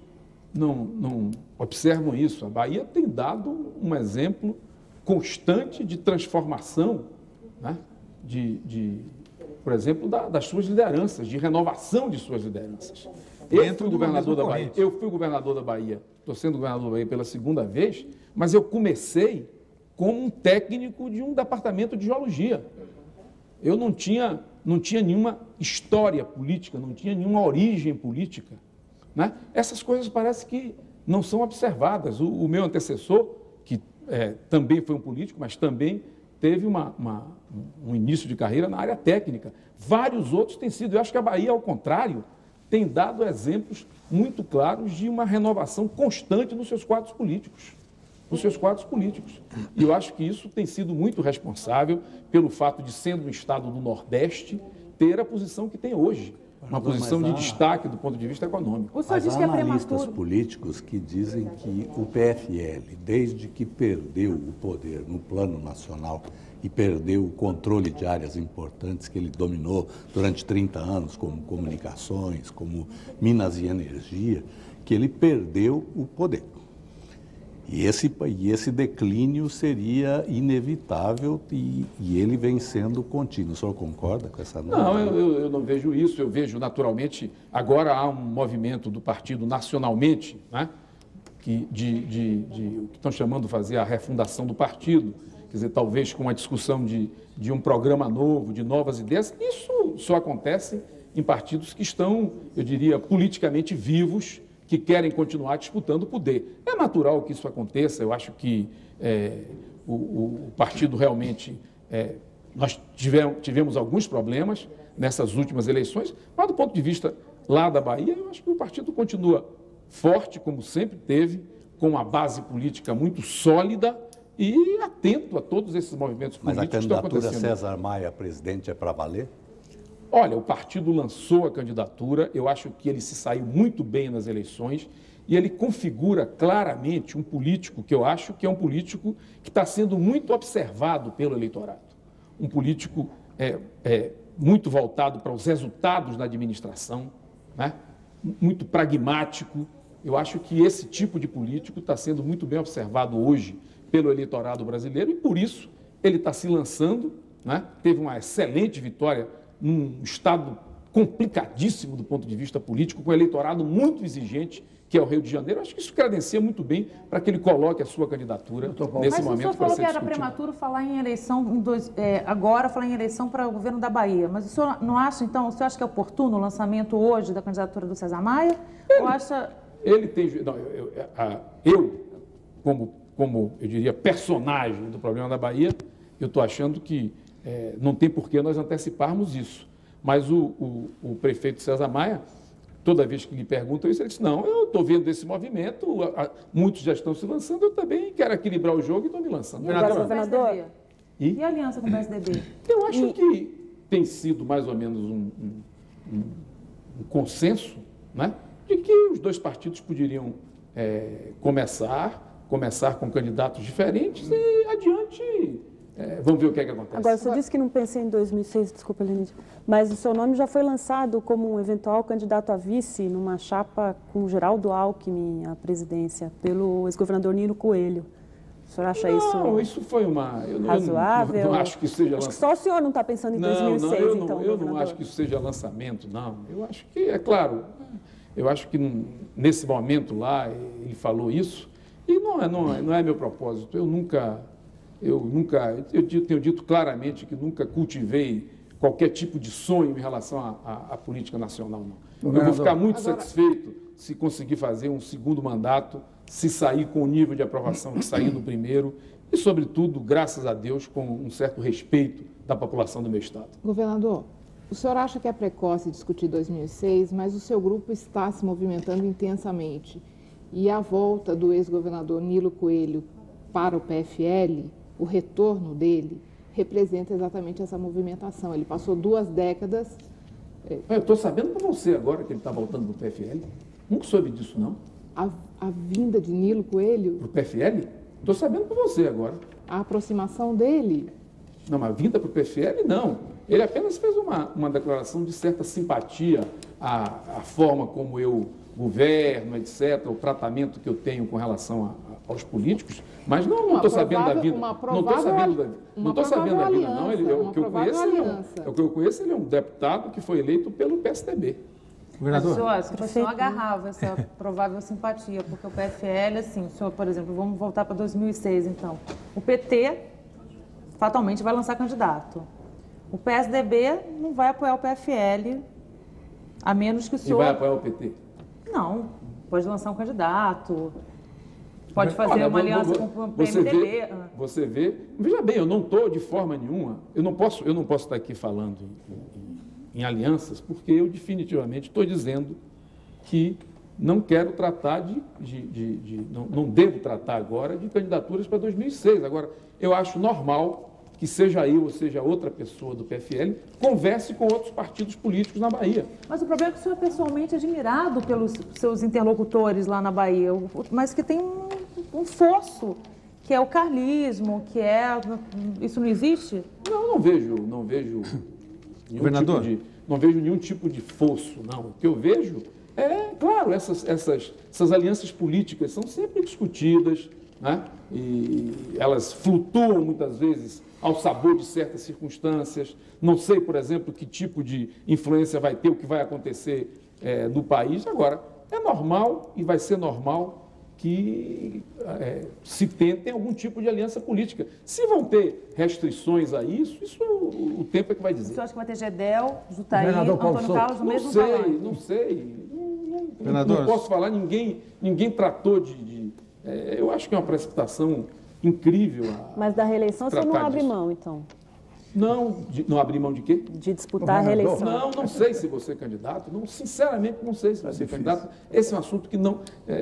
não observam isso. A Bahia tem dado um exemplo constante de transformação, né? Por exemplo, das suas lideranças, de renovação de suas lideranças. Eu fui governador da Bahia. Eu fui governador da Bahia. Estou sendo governador da Bahia pela segunda vez, mas eu comecei como um técnico de um departamento de geologia. Eu não tinha nenhuma história política, não tinha nenhuma origem política, né? Essas coisas parece que não são observadas. O meu antecessor, que também foi um político, mas também teve um início de carreira na área técnica. Vários outros têm sido. Eu acho que a Bahia, ao contrário, tem dado exemplos muito claros de uma renovação constante nos seus quadros políticos. E eu acho que isso tem sido muito responsável pelo fato de, sendo um estado do Nordeste, ter a posição que tem hoje. Uma posição de destaque do ponto de vista econômico. O senhor diz que é analistas prematuro. políticos que dizem que o PFL, desde que perdeu o poder no plano nacional e perdeu o controle de áreas importantes que ele dominou durante 30 anos, como comunicações, como minas e energia, que ele perdeu o poder. E esse declínio seria inevitável e ele vem sendo contínuo. O senhor concorda com essa análise? Não, eu não vejo isso. Eu vejo, naturalmente, agora há um movimento do partido nacionalmente, né, que estão chamando de fazer a refundação do partido, quer dizer, talvez com uma discussão de um programa novo, de novas ideias. Isso só acontece em partidos que estão, eu diria, politicamente vivos, que querem continuar disputando o poder. É natural que isso aconteça. Eu acho que o partido realmente... nós tivemos alguns problemas nessas últimas eleições, mas do ponto de vista lá da Bahia, eu acho que o partido continua forte, como sempre teve, com uma base política muito sólida e atento a todos esses movimentos políticos que estão acontecendo. Mas a candidatura César Maia a presidente é para valer? Olha, o partido lançou a candidatura, eu acho que ele se saiu muito bem nas eleições e ele configura claramente um político que eu acho que é um político que está sendo muito observado pelo eleitorado. Um político muito voltado para os resultados da administração, né? Muito pragmático. Eu acho que esse tipo de político está sendo muito bem observado hoje pelo eleitorado brasileiro e, por isso, ele está se lançando, né? Teve uma excelente vitória num estado complicadíssimo do ponto de vista político, com um eleitorado muito exigente, que é o Rio de Janeiro. Acho que isso credencia muito bem para que ele coloque a sua candidatura nesse momento. Mas o senhor falou que era prematuro falar em eleição, agora falar em eleição para o governo da Bahia. Mas o senhor não acha, então, o senhor acha que é oportuno o lançamento hoje da candidatura do César Maia? Ou acha... Ele tem... Não, eu como, eu diria, personagem do problema da Bahia, eu estou achando que não tem por que nós anteciparmos isso. Mas o prefeito César Maia, toda vez que lhe perguntam isso, ele diz, não, eu estou vendo esse movimento, muitos já estão se lançando, eu também quero equilibrar o jogo e estou me lançando. E a aliança com o PSDB? Eu acho que tem sido mais ou menos um consenso, né, de que os dois partidos poderiam começar com candidatos diferentes e adiante... vamos ver o que é que acontece. Agora, você disse que não pensei em 2006, desculpa, Lenide, mas o seu nome já foi lançado como um eventual candidato a vice numa chapa com Geraldo Alckmin à presidência, pelo ex-governador Nilo Coelho. O senhor acha isso foi razoável? Eu não acho que seja lançamento. Acho que só o senhor não está pensando em 2006, então, eu não acho que isso seja lançamento, não. Eu acho que, é claro, eu acho que nesse momento lá, ele falou isso, e não é meu propósito. Eu tenho dito claramente que nunca cultivei qualquer tipo de sonho em relação à política nacional, não. Eu vou ficar muito satisfeito se conseguir fazer um segundo mandato, se sair com o nível de aprovação que saí no primeiro e, sobretudo, graças a Deus, com um certo respeito da população do meu estado. Governador, o senhor acha que é precoce discutir 2006, mas o seu grupo está se movimentando intensamente. E a volta do ex-governador Nilo Coelho para o PFL, o retorno dele, representa exatamente essa movimentação. Ele passou 2 décadas... Eu estou sabendo por você agora que ele está voltando para o PFL. Nunca soube disso, não. A vinda de Nilo Coelho? Para o PFL? Estou sabendo por você agora. A aproximação dele? Não, mas a vinda para o PFL, não. Ele apenas fez uma declaração de certa simpatia à forma como eu governo, etc., o tratamento que eu tenho com relação aos políticos, mas não estou sabendo da vida. Não estou sabendo da vida, não. O que eu conheço, ele é um deputado que foi eleito pelo PSDB. Governador? Mas, senhor, o senhor agarrava essa provável simpatia, porque o PFL, assim, o senhor, por exemplo, vamos voltar para 2006, então. O PT fatalmente vai lançar candidato. O PSDB não vai apoiar o PFL, a menos que o senhor... E vai apoiar o PT? Não, pode lançar um candidato, pode fazer uma aliança com o PMDB. Você vê, veja bem, eu não estou de forma nenhuma, eu não posso estar aqui falando em alianças, porque eu definitivamente estou dizendo que não quero tratar não devo tratar agora de candidaturas para 2006. Agora, eu acho normal que seja eu ou seja outra pessoa do PFL, converse com outros partidos políticos na Bahia. Mas o problema é que o senhor é pessoalmente admirado pelos seus interlocutores lá na Bahia, mas que tem um fosso, que é o carlismo, que é... Isso não existe? Não vejo Governador? Não vejo nenhum tipo de fosso, não. O que eu vejo é, claro, essas alianças políticas são sempre discutidas, né? E elas flutuam muitas vezes ao sabor de certas circunstâncias. Não sei, por exemplo, que tipo de influência vai ter, o que vai acontecer no país. Agora, é normal e vai ser normal que se tentem algum tipo de aliança política. Se vão ter restrições a isso o tempo é que vai dizer. O senhor acha que vai ter Gedel, Jutaí, Antônio Carlos no mesmo palanque? Não sei. Não posso falar, ninguém tratou eu acho que é uma precipitação incrível. Mas da reeleição você não abre mão, então? Não abrir mão de quê? De disputar a reeleição. Não sei se vou ser candidato. Sinceramente, não sei se vou ser candidato. Esse é um assunto que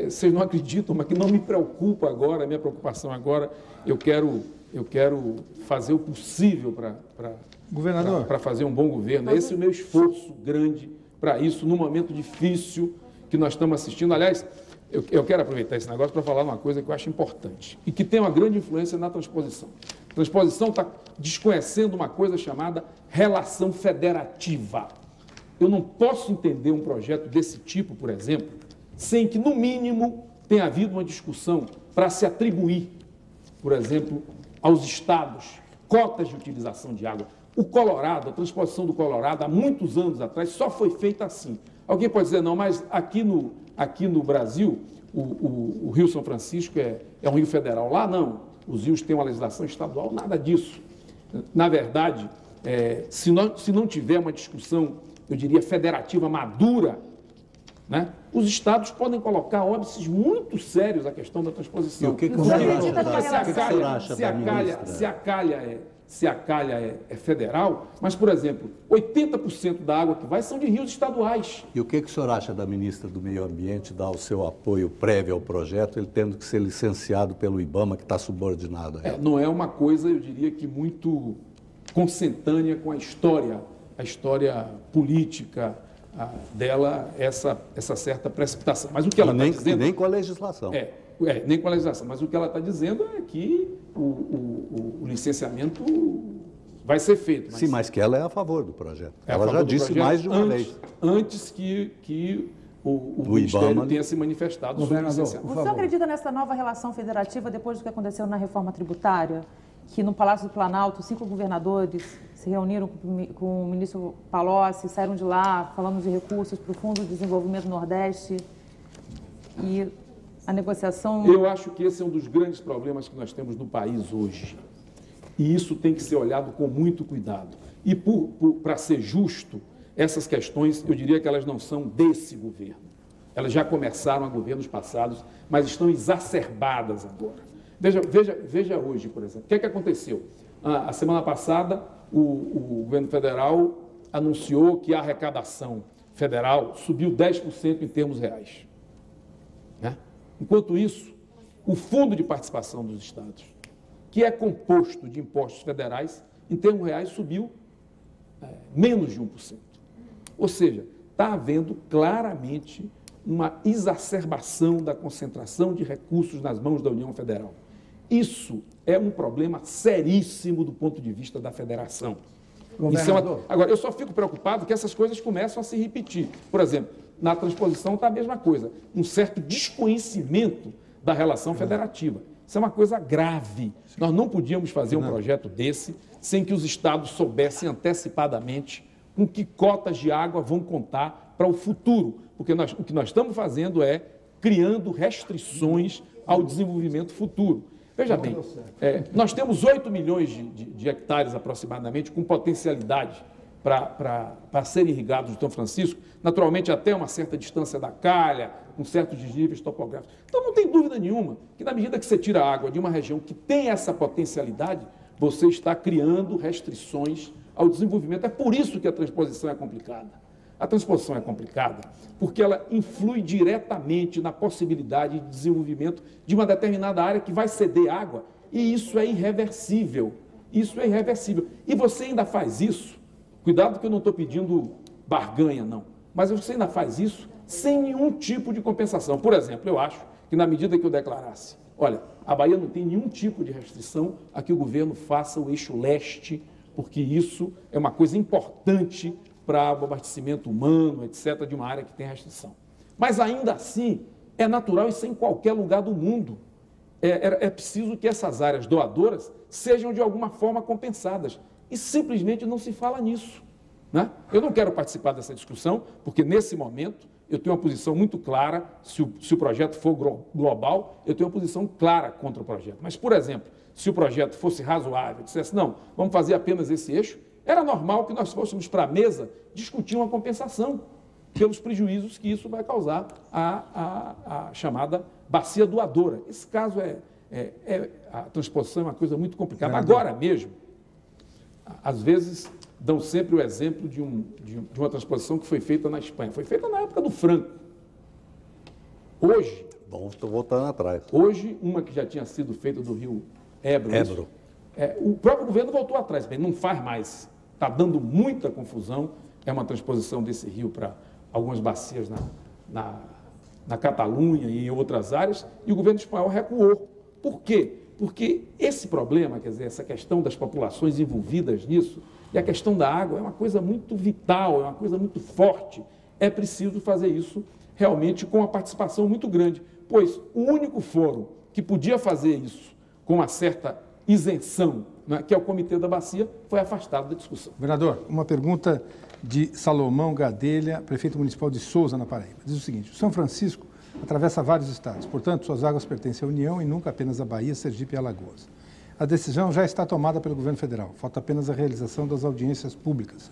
vocês não acreditam, mas que não me preocupa agora. A minha preocupação agora, eu quero fazer o possível para fazer um bom governo. Esse é o meu esforço grande para isso, num momento difícil que nós estamos assistindo. Aliás, eu quero aproveitar esse negócio para falar uma coisa que eu acho importante e que tem uma grande influência na transposição. A transposição está desconhecendo uma coisa chamada relação federativa. Eu não posso entender um projeto desse tipo, por exemplo, sem que, no mínimo, tenha havido uma discussão para se atribuir, por exemplo, aos estados cotas de utilização de água. O Colorado, a transposição do Colorado, há muitos anos atrás, só foi feita assim. Alguém pode dizer, não, mas aqui no Brasil, o Rio São Francisco é um rio federal. Lá, não. Os rios têm uma legislação estadual, nada disso. Na verdade, se não tiver uma discussão, eu diria, federativa madura, né, os estados podem colocar óbices muito sérios à questão da transposição. E o que o senhor acha da ministra? Se a calha é federal, mas, por exemplo, 80% da água que vai são de rios estaduais. E o que o senhor acha da ministra do Meio Ambiente dar o seu apoio prévio ao projeto, ele tendo que ser licenciado pelo IBAMA, que está subordinado a ela? Não é uma coisa, eu diria que muito consentânea com a história política dela, essa certa precipitação. Mas o que ela está dizendo... Nem com a legislação. Nem com a legislação. Mas o que ela está dizendo é que o licenciamento vai ser feito. Sim, mas que ela é a favor do projeto. Ela já disse mais de uma vez. Antes que o Ministério tenha se manifestado sobre o licenciamento. O senhor acredita nessa nova relação federativa depois do que aconteceu na reforma tributária? Que no Palácio do Planalto, 5 governadores se reuniram com o ministro Palocci, saíram de lá falando de recursos para o Fundo de Desenvolvimento do Nordeste e a negociação... Eu acho que esse é um dos grandes problemas que nós temos no país hoje. E isso tem que ser olhado com muito cuidado. E, para ser justo, essas questões, eu diria que elas não são desse governo. Elas já começaram a governos passados, mas estão exacerbadas agora. Veja hoje, por exemplo. O que é que aconteceu? A semana passada, o governo federal anunciou que a arrecadação federal subiu 10% em termos reais. Né? Enquanto isso, o Fundo de Participação dos Estados, que é composto de impostos federais, em termos reais subiu menos de 1%. Ou seja, está havendo claramente uma exacerbação da concentração de recursos nas mãos da União Federal. Isso é um problema seríssimo do ponto de vista da federação. Agora, eu só fico preocupado que essas coisas começam a se repetir. Por exemplo, na transposição está a mesma coisa, um certo desconhecimento da relação federativa. Isso é uma coisa grave. Nós não podíamos fazer um projeto desse sem que os estados soubessem antecipadamente com que cotas de água vão contar o futuro, porque o que nós estamos fazendo é criando restrições ao desenvolvimento futuro. Veja bem, nós temos 8 milhões de hectares aproximadamente com potencialidade para serem irrigados no São Francisco, naturalmente até uma certa distância da calha, com certos desníveis topográficos. Então não tem dúvida nenhuma que na medida que você tira a água de uma região que tem essa potencialidade, você está criando restrições ao desenvolvimento. É por isso que a transposição é complicada. A transposição é complicada porque ela influi diretamente na possibilidade de desenvolvimento de uma determinada área que vai ceder água, e isso é irreversível. Isso é irreversível. E você ainda faz isso, cuidado que eu não estou pedindo barganha, não, mas você ainda faz isso sem nenhum tipo de compensação. Por exemplo, eu acho que na medida que eu declarasse, olha, a Bahia não tem nenhum tipo de restrição a que o governo faça o eixo leste, porque isso é uma coisa importante para o abastecimento humano, etc., de uma área que tem restrição. Mas ainda assim, é natural isso em qualquer lugar do mundo. É preciso que essas áreas doadoras sejam de alguma forma compensadas. E simplesmente não se fala nisso, né? Eu não quero participar dessa discussão, porque nesse momento eu tenho uma posição muito clara. Se o projeto for global, eu tenho uma posição clara contra o projeto. Mas, por exemplo, se o projeto fosse razoável, dissesse, não, vamos fazer apenas esse eixo, era normal que nós fôssemos para a mesa discutir uma compensação pelos prejuízos que isso vai causar à chamada bacia doadora. Esse caso a transposição é uma coisa muito complicada. Agora mesmo, às vezes, dão sempre o exemplo de uma transposição que foi feita na Espanha. Foi feita na época do Franco. Hoje... Bom, estou voltando atrás. Hoje, uma que já tinha sido feita do rio Ebro. O próprio governo voltou atrás, bem, não faz mais. Está dando muita confusão. É uma transposição desse rio para algumas bacias na Catalunha e em outras áreas, e o governo espanhol recuou. Por quê? Porque esse problema, quer dizer, essa questão das populações envolvidas nisso, e a questão da água é uma coisa muito vital, é uma coisa muito forte. É preciso fazer isso realmente com uma participação muito grande, pois o único fórum que podia fazer isso com uma certa isenção, né, que é o Comitê da Bacia, foi afastado da discussão. Governador, uma pergunta de Salomão Gadelha, prefeito municipal de Sousa, na Paraíba. Diz o seguinte: o São Francisco atravessa vários estados, portanto, suas águas pertencem à União e nunca apenas à Bahia, Sergipe e Alagoas. A decisão já está tomada pelo governo federal, falta apenas a realização das audiências públicas.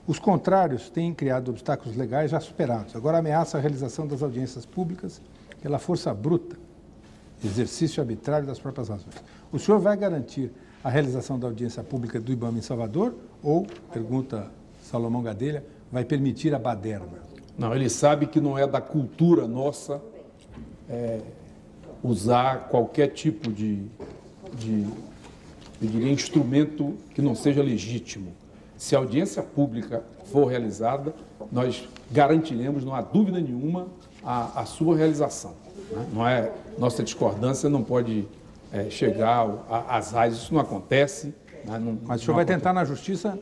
Os contrários têm criado obstáculos legais já superados. Agora ameaça a realização das audiências públicas pela força bruta, exercício arbitrário das próprias razões. O senhor vai garantir a realização da audiência pública do IBAMA em Salvador ou, pergunta Salomão Gadelha, vai permitir a baderna? Não, ele sabe que não é da cultura nossa usar qualquer tipo de eu diria, instrumento que não seja legítimo. Se a audiência pública for realizada, nós garantiremos, não há dúvida nenhuma, a sua realização. Né? Não é, nossa discordância não pode chegar às raízes, isso não acontece. Né? Mas o senhor vai tentar na justiça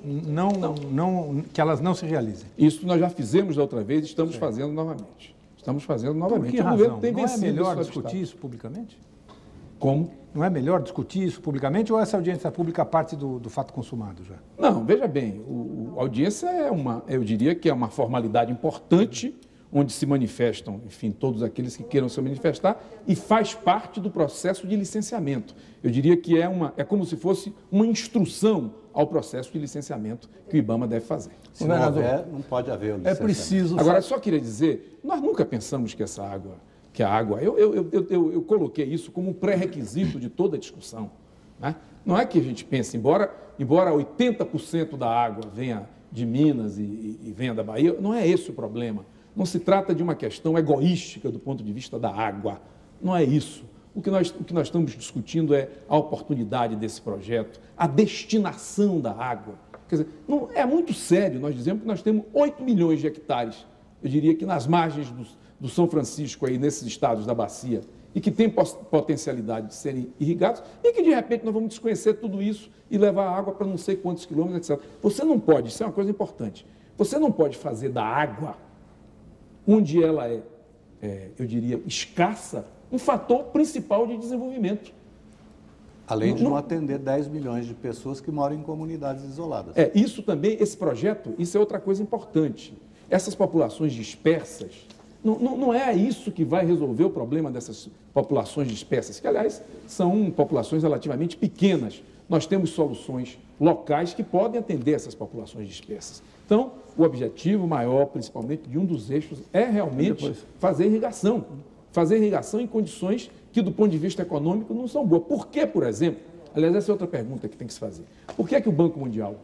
que elas não se realizem? Isso nós já fizemos da outra vez e estamos fazendo novamente. Estamos fazendo novamente. Por que razão? Não é melhor discutir isso publicamente? Como? Não é melhor discutir isso publicamente ou essa audiência pública parte do fato consumado já? Não, veja bem, a audiência eu diria que é uma formalidade importante, onde se manifestam, enfim, todos aqueles que queiram se manifestar, e faz parte do processo de licenciamento. Eu diria que é como se fosse uma instrução ao processo de licenciamento que o IBAMA deve fazer. Se não houver, não pode haver o licenciamento. É preciso... Agora, só queria dizer, nós nunca pensamos que a água... Eu coloquei isso como um pré-requisito de toda a discussão. Né? Não é que a gente pense, embora 80% da água venha de Minas e venha da Bahia, não é esse o problema. Não se trata de uma questão egoística do ponto de vista da água. Não é isso. O que nós estamos discutindo é a oportunidade desse projeto, a destinação da água. Quer dizer, não, é muito sério nós dizemos que nós temos 8 milhões de hectares, eu diria que nas margens do São Francisco, aí, nesses estados da bacia, e que tem potencialidade de serem irrigados, e que de repente nós vamos desconhecer tudo isso e levar água para não sei quantos quilômetros, etc. Você não pode, isso é uma coisa importante, você não pode fazer da água, onde ela eu diria, escassa, um fator principal de desenvolvimento. Além de não atender 10 milhões de pessoas que moram em comunidades isoladas. Isso também, esse projeto, isso é outra coisa importante. essas populações dispersas, não é isso que vai resolver o problema dessas populações dispersas, que, aliás, são populações relativamente pequenas. Nós temos soluções locais que podem atender essas populações dispersas. Então, o objetivo maior, principalmente de um dos eixos, é realmente fazer irrigação em condições que, do ponto de vista econômico, não são boas. Por que, por exemplo, aliás, essa é outra pergunta que tem que se fazer, por que o Banco Mundial,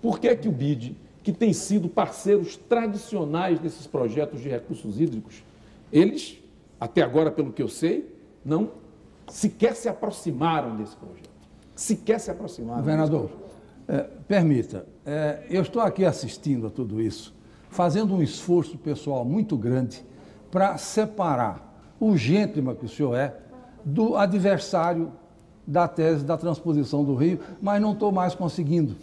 por que o BID, que tem sido parceiros tradicionais desses projetos de recursos hídricos, eles, até agora, pelo que eu sei, não sequer se aproximaram desse projeto. Sequer se aproximaram. Governador, permita, eu estou aqui assistindo a tudo isso, fazendo um esforço pessoal muito grande para separar o gentleman que o senhor é do adversário da tese da transposição do Rio, mas não estou mais conseguindo.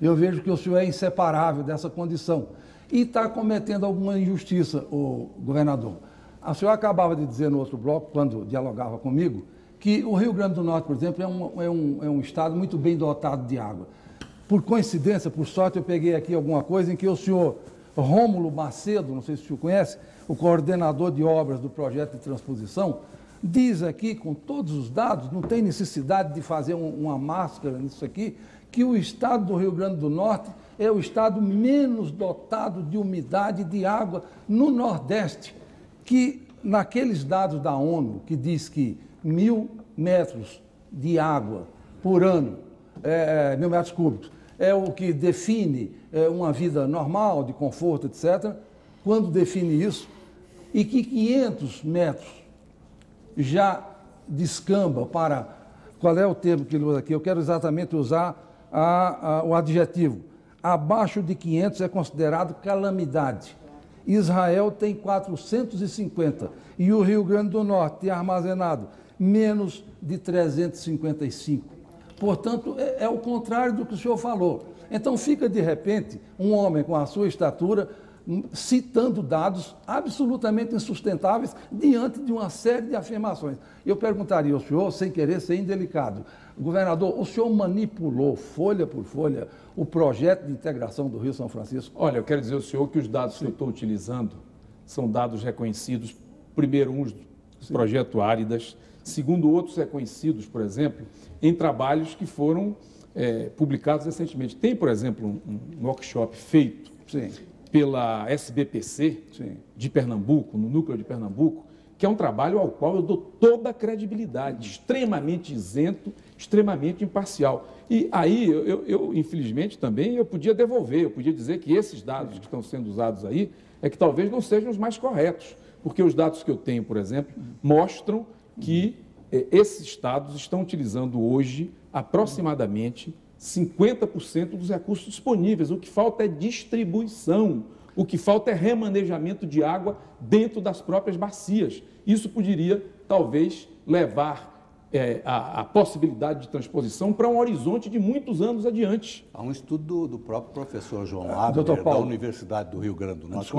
Eu vejo que o senhor é inseparável dessa condição e está cometendo alguma injustiça, o governador. O senhor acabava de dizer no outro bloco, quando dialogava comigo, que o Rio Grande do Norte, por exemplo, é um estado muito bem dotado de água. Por coincidência, por sorte, eu peguei aqui alguma coisa em que o senhor Rômulo Macedo, não sei se o senhor conhece, o coordenador de obras do projeto de transposição, diz aqui, com todos os dados, não tem necessidade de fazer uma máscara nisso aqui, que o estado do Rio Grande do Norte é o estado menos dotado de umidade de água no Nordeste, que naqueles dados da ONU, que diz que 1.000 metros de água por ano, 1.000 metros cúbicos, é o que define uma vida normal, de conforto, etc., quando define isso, e que 500 metros já descamba para... Qual é o termo que ele usa aqui? Eu quero exatamente usar o adjetivo. Abaixo de 500 é considerado calamidade. Israel tem 450 e o Rio Grande do Norte tem armazenado menos de 355. Portanto, é o contrário do que o senhor falou. Então, fica, de repente, um homem com a sua estatura citando dados absolutamente insustentáveis diante de uma série de afirmações. Eu perguntaria ao senhor, sem querer ser indelicado, governador, o senhor manipulou, folha por folha, o projeto de integração do Rio São Francisco? Olha, eu quero dizer ao senhor que os dados que eu estou utilizando são dados reconhecidos, primeiro uns do projeto Áridas, segundo outros reconhecidos, por exemplo, em trabalhos que foram publicados recentemente. Tem, por exemplo, um workshop feito pela SBPC de Pernambuco, no núcleo de Pernambuco, que é um trabalho ao qual eu dou toda a credibilidade, extremamente isento, extremamente imparcial. E aí, eu infelizmente, também eu podia devolver, eu podia dizer que esses dados que estão sendo usados aí é que talvez não sejam os mais corretos, porque os dados que eu tenho, por exemplo, mostram que esses estados estão utilizando hoje aproximadamente 50% dos recursos disponíveis. O que falta é distribuição, o que falta é remanejamento de água dentro das próprias bacias. Isso poderia, talvez, levar a possibilidade de transposição para um horizonte de muitos anos adiante. Há um estudo do próprio professor João Abner, da Universidade do Rio Grande do Norte,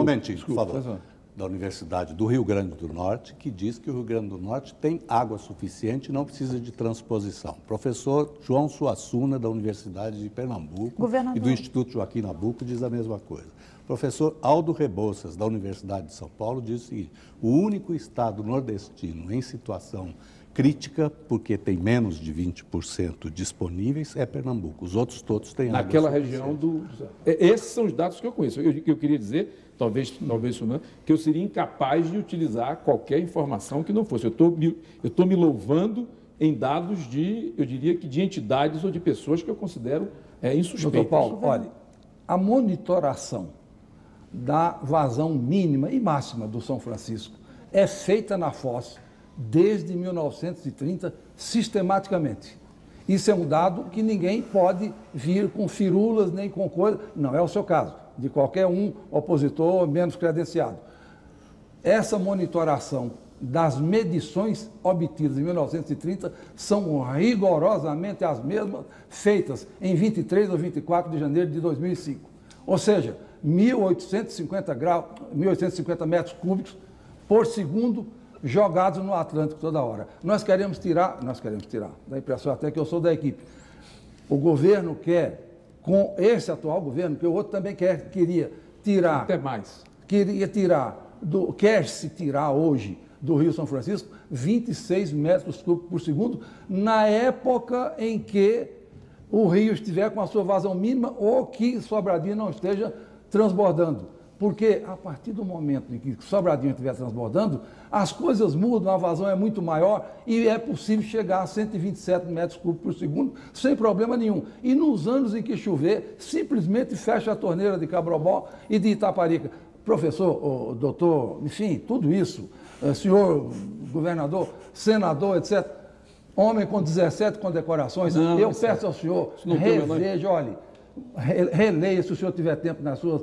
por favor, da Universidade do Rio Grande do Norte, que diz que o Rio Grande do Norte tem água suficiente e não precisa de transposição. Professor João Suassuna, da Universidade de Pernambuco, e do Instituto Joaquim Nabuco, diz a mesma coisa. Professor Aldo Rebouças, da Universidade de São Paulo, diz o seguinte: o único estado nordestino em situação crítica, porque tem menos de 20% disponíveis, é Pernambuco. Os outros todos têm água naquela suficiente. Região do... Esses são os dados que eu conheço. Eu queria dizer, talvez não, que eu seria incapaz de utilizar qualquer informação que não fosse. Eu estou me louvando em dados eu diria que de entidades ou de pessoas que eu considero insuspeitas. Doutor Paulo, olha, a monitoração da vazão mínima e máxima do São Francisco é feita na foz desde 1930, sistematicamente. Isso é um dado que ninguém pode vir com firulas nem com coisa, não é o seu caso, de qualquer um opositor menos credenciado. Essa monitoração das medições obtidas em 1930 são rigorosamente as mesmas feitas em 23 ou 24 de janeiro de 2005. Ou seja, 1.850 metros cúbicos por segundo jogados no Atlântico toda hora. Nós queremos tirar, dá a impressão até que eu sou da equipe. O governo quer, com esse atual governo, que o outro também queria, tirar... Até mais. Quer-se tirar hoje do Rio São Francisco 26 metros cúbicos por segundo, na época em que o rio estiver com a sua vazão mínima ou que Sobradinho não esteja transbordando. Porque a partir do momento em que Sobradinho estiver transbordando, as coisas mudam, a vazão é muito maior e é possível chegar a 127 metros cúbicos por segundo sem problema nenhum. E nos anos em que chover, simplesmente fecha a torneira de Cabrobó e de Itaparica. Professor, doutor, enfim, tudo isso, senhor governador, senador, etc., homem com 17 condecorações, eu peço ao senhor, reveja, olhe, releia, se o senhor tiver tempo nas suas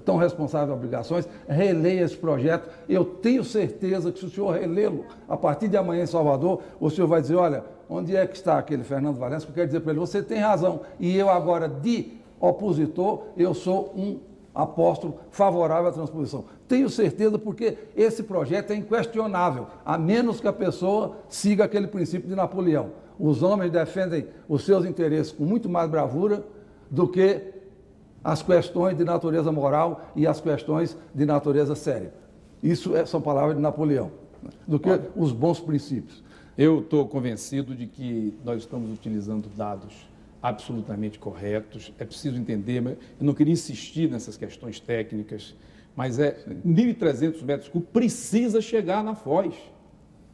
tão responsáveis obrigações, releia esse projeto. Eu tenho certeza que se o senhor relê-lo a partir de amanhã em Salvador, o senhor vai dizer, olha, onde é que está aquele Fernando Valença? Eu quero dizer para ele, você tem razão. E eu agora, de opositor, eu sou um apóstolo favorável à transposição. Tenho certeza porque esse projeto é inquestionável, a menos que a pessoa siga aquele princípio de Napoleão. Os homens defendem os seus interesses com muito mais bravura do que as questões de natureza moral e as questões de natureza séria. Isso são palavras de Napoleão, do que os bons princípios. Eu estou convencido de que nós estamos utilizando dados absolutamente corretos. É preciso entender, mas eu não queria insistir nessas questões técnicas, mas 1.300 metros cúbicos precisa chegar na Foz.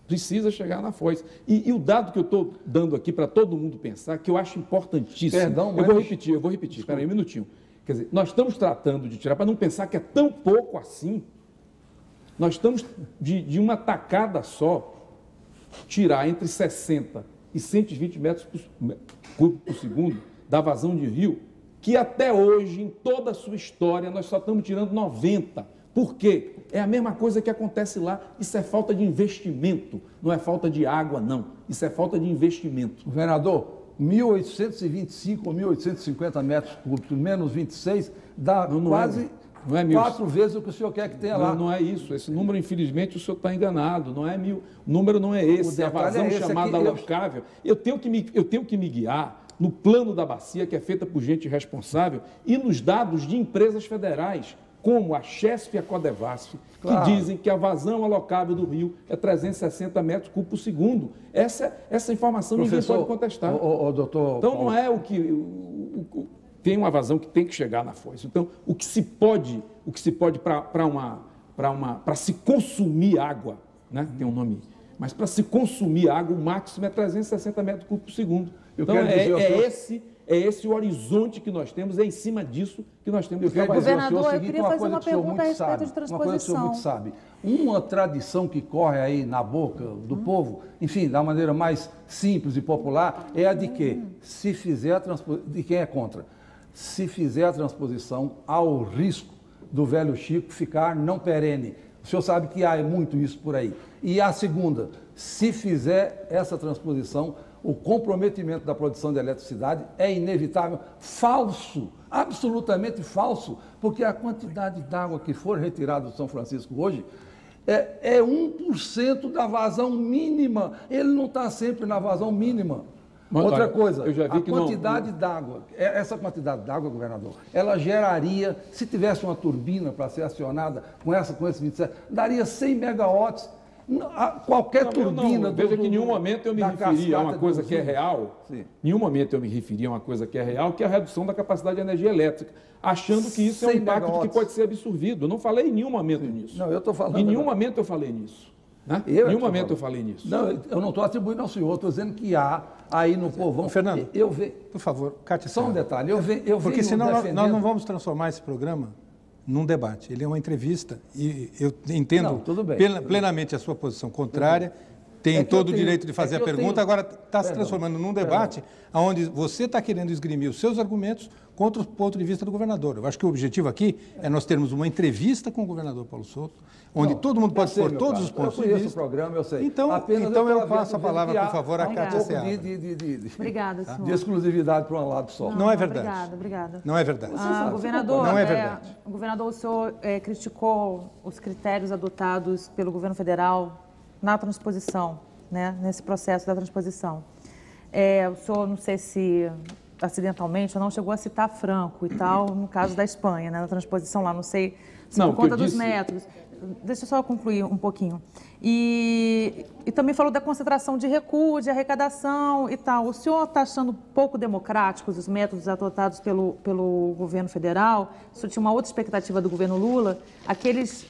Precisa chegar na Foz. E o dado que eu estou dando aqui para todo mundo pensar, que eu acho importantíssimo... Perdão, mas... Eu vou repetir. Espera aí um minutinho. Quer dizer, nós estamos tratando de tirar, para não pensar que é tão pouco assim, nós estamos, de uma tacada só, tirar entre 60 e 120 metros cúbicos por segundo da vazão de rio, que até hoje, em toda a sua história, nós só estamos tirando 90. Por quê? É a mesma coisa que acontece lá. Isso é falta de investimento, não é falta de água, não. Isso é falta de investimento. Governador, 1.825 ou 1.850 metros cúbicos, menos 26, dá quase 4 vezes o que o senhor quer que tenha lá. Não é isso. Esse número, infelizmente, o senhor está enganado. Não é 1.000. O número não é esse. A vazão chamada alocável. Eu tenho que me guiar no plano da bacia, que é feita por gente responsável, e nos dados de empresas federais, como a Chesf e a Codevasf, que dizem que a vazão alocável do rio é 360 metros cúbicos por segundo. Essa informação ninguém pode contestar. Doutor então, Paulo, não é o que... tem uma vazão que tem que chegar na Foz. Então, o que se pode para se consumir água, né? Tem um nome, mas para se consumir água, o máximo é 360 metros cúbicos por segundo. Então, é esse o horizonte que nós temos, é em cima disso que nós temos que trabalhar. Governador, eu queria fazer uma pergunta a respeito de transposição. Uma coisa que o senhor muito sabe. Uma tradição que corre aí na boca do povo, enfim, da maneira mais simples e popular, é a de que, se fizer a transposição, de quem é contra, se fizer a transposição, há o risco do velho Chico ficar não perene. O senhor sabe que há muito isso por aí. E a segunda, se fizer essa transposição, o comprometimento da produção de eletricidade é inevitável, falso, absolutamente falso, porque a quantidade d'água que for retirada do São Francisco hoje é 1% da vazão mínima. Ele não está sempre na vazão mínima. Mas, outra coisa, eu já vi a que quantidade d'água, essa quantidade d'água, governador, ela geraria, se tivesse uma turbina para ser acionada com esse 27, daria 100 megawatts. Qualquer turbina... Veja que em nenhum momento eu me referi a uma coisa que é real. Sim. Em nenhum momento eu me referi a uma coisa que é real, que é a redução da capacidade de energia elétrica, achando que isso é um impacto que pode ser absorvido. Eu não falei em nenhum momento nisso. Não, eu estou falando... Em nenhum momento eu falei nisso. Né? Em nenhum momento eu falei nisso. Não, eu não estou atribuindo ao senhor, estou dizendo que há aí no povão... Fernando, por favor, Cátia, só um detalhe. Porque senão nós não vamos transformar esse programa num debate. Ele é uma entrevista e eu entendo plenamente a sua posição contrária, tem todo o direito de fazer a pergunta, agora está se transformando num debate onde você está querendo esgrimir os seus argumentos contra o ponto de vista do governador. Eu acho que o objetivo aqui é nós termos uma entrevista com o governador Paulo Souto, onde todo mundo pode pôr todos os pontos de vista. Eu conheço o programa, eu sei. Então eu passo a palavra, por favor, a Cátia Seabra. Obrigada, senhor. De exclusividade para um lado só. Não é verdade. Obrigada. Não é verdade. Governador, não é verdade. Governador, o senhor criticou os critérios adotados pelo governo federal na transposição, né, nesse processo da transposição. O senhor, não sei se acidentalmente, ou não chegou a citar Franco e tal, no caso da Espanha, né, na transposição lá, não sei se por conta dos métodos. Deixa eu só concluir um pouquinho. E também falou da concentração de recursos, de arrecadação e tal. O senhor está achando pouco democráticos os métodos adotados pelo governo federal? O senhor tinha uma outra expectativa do governo Lula? Aqueles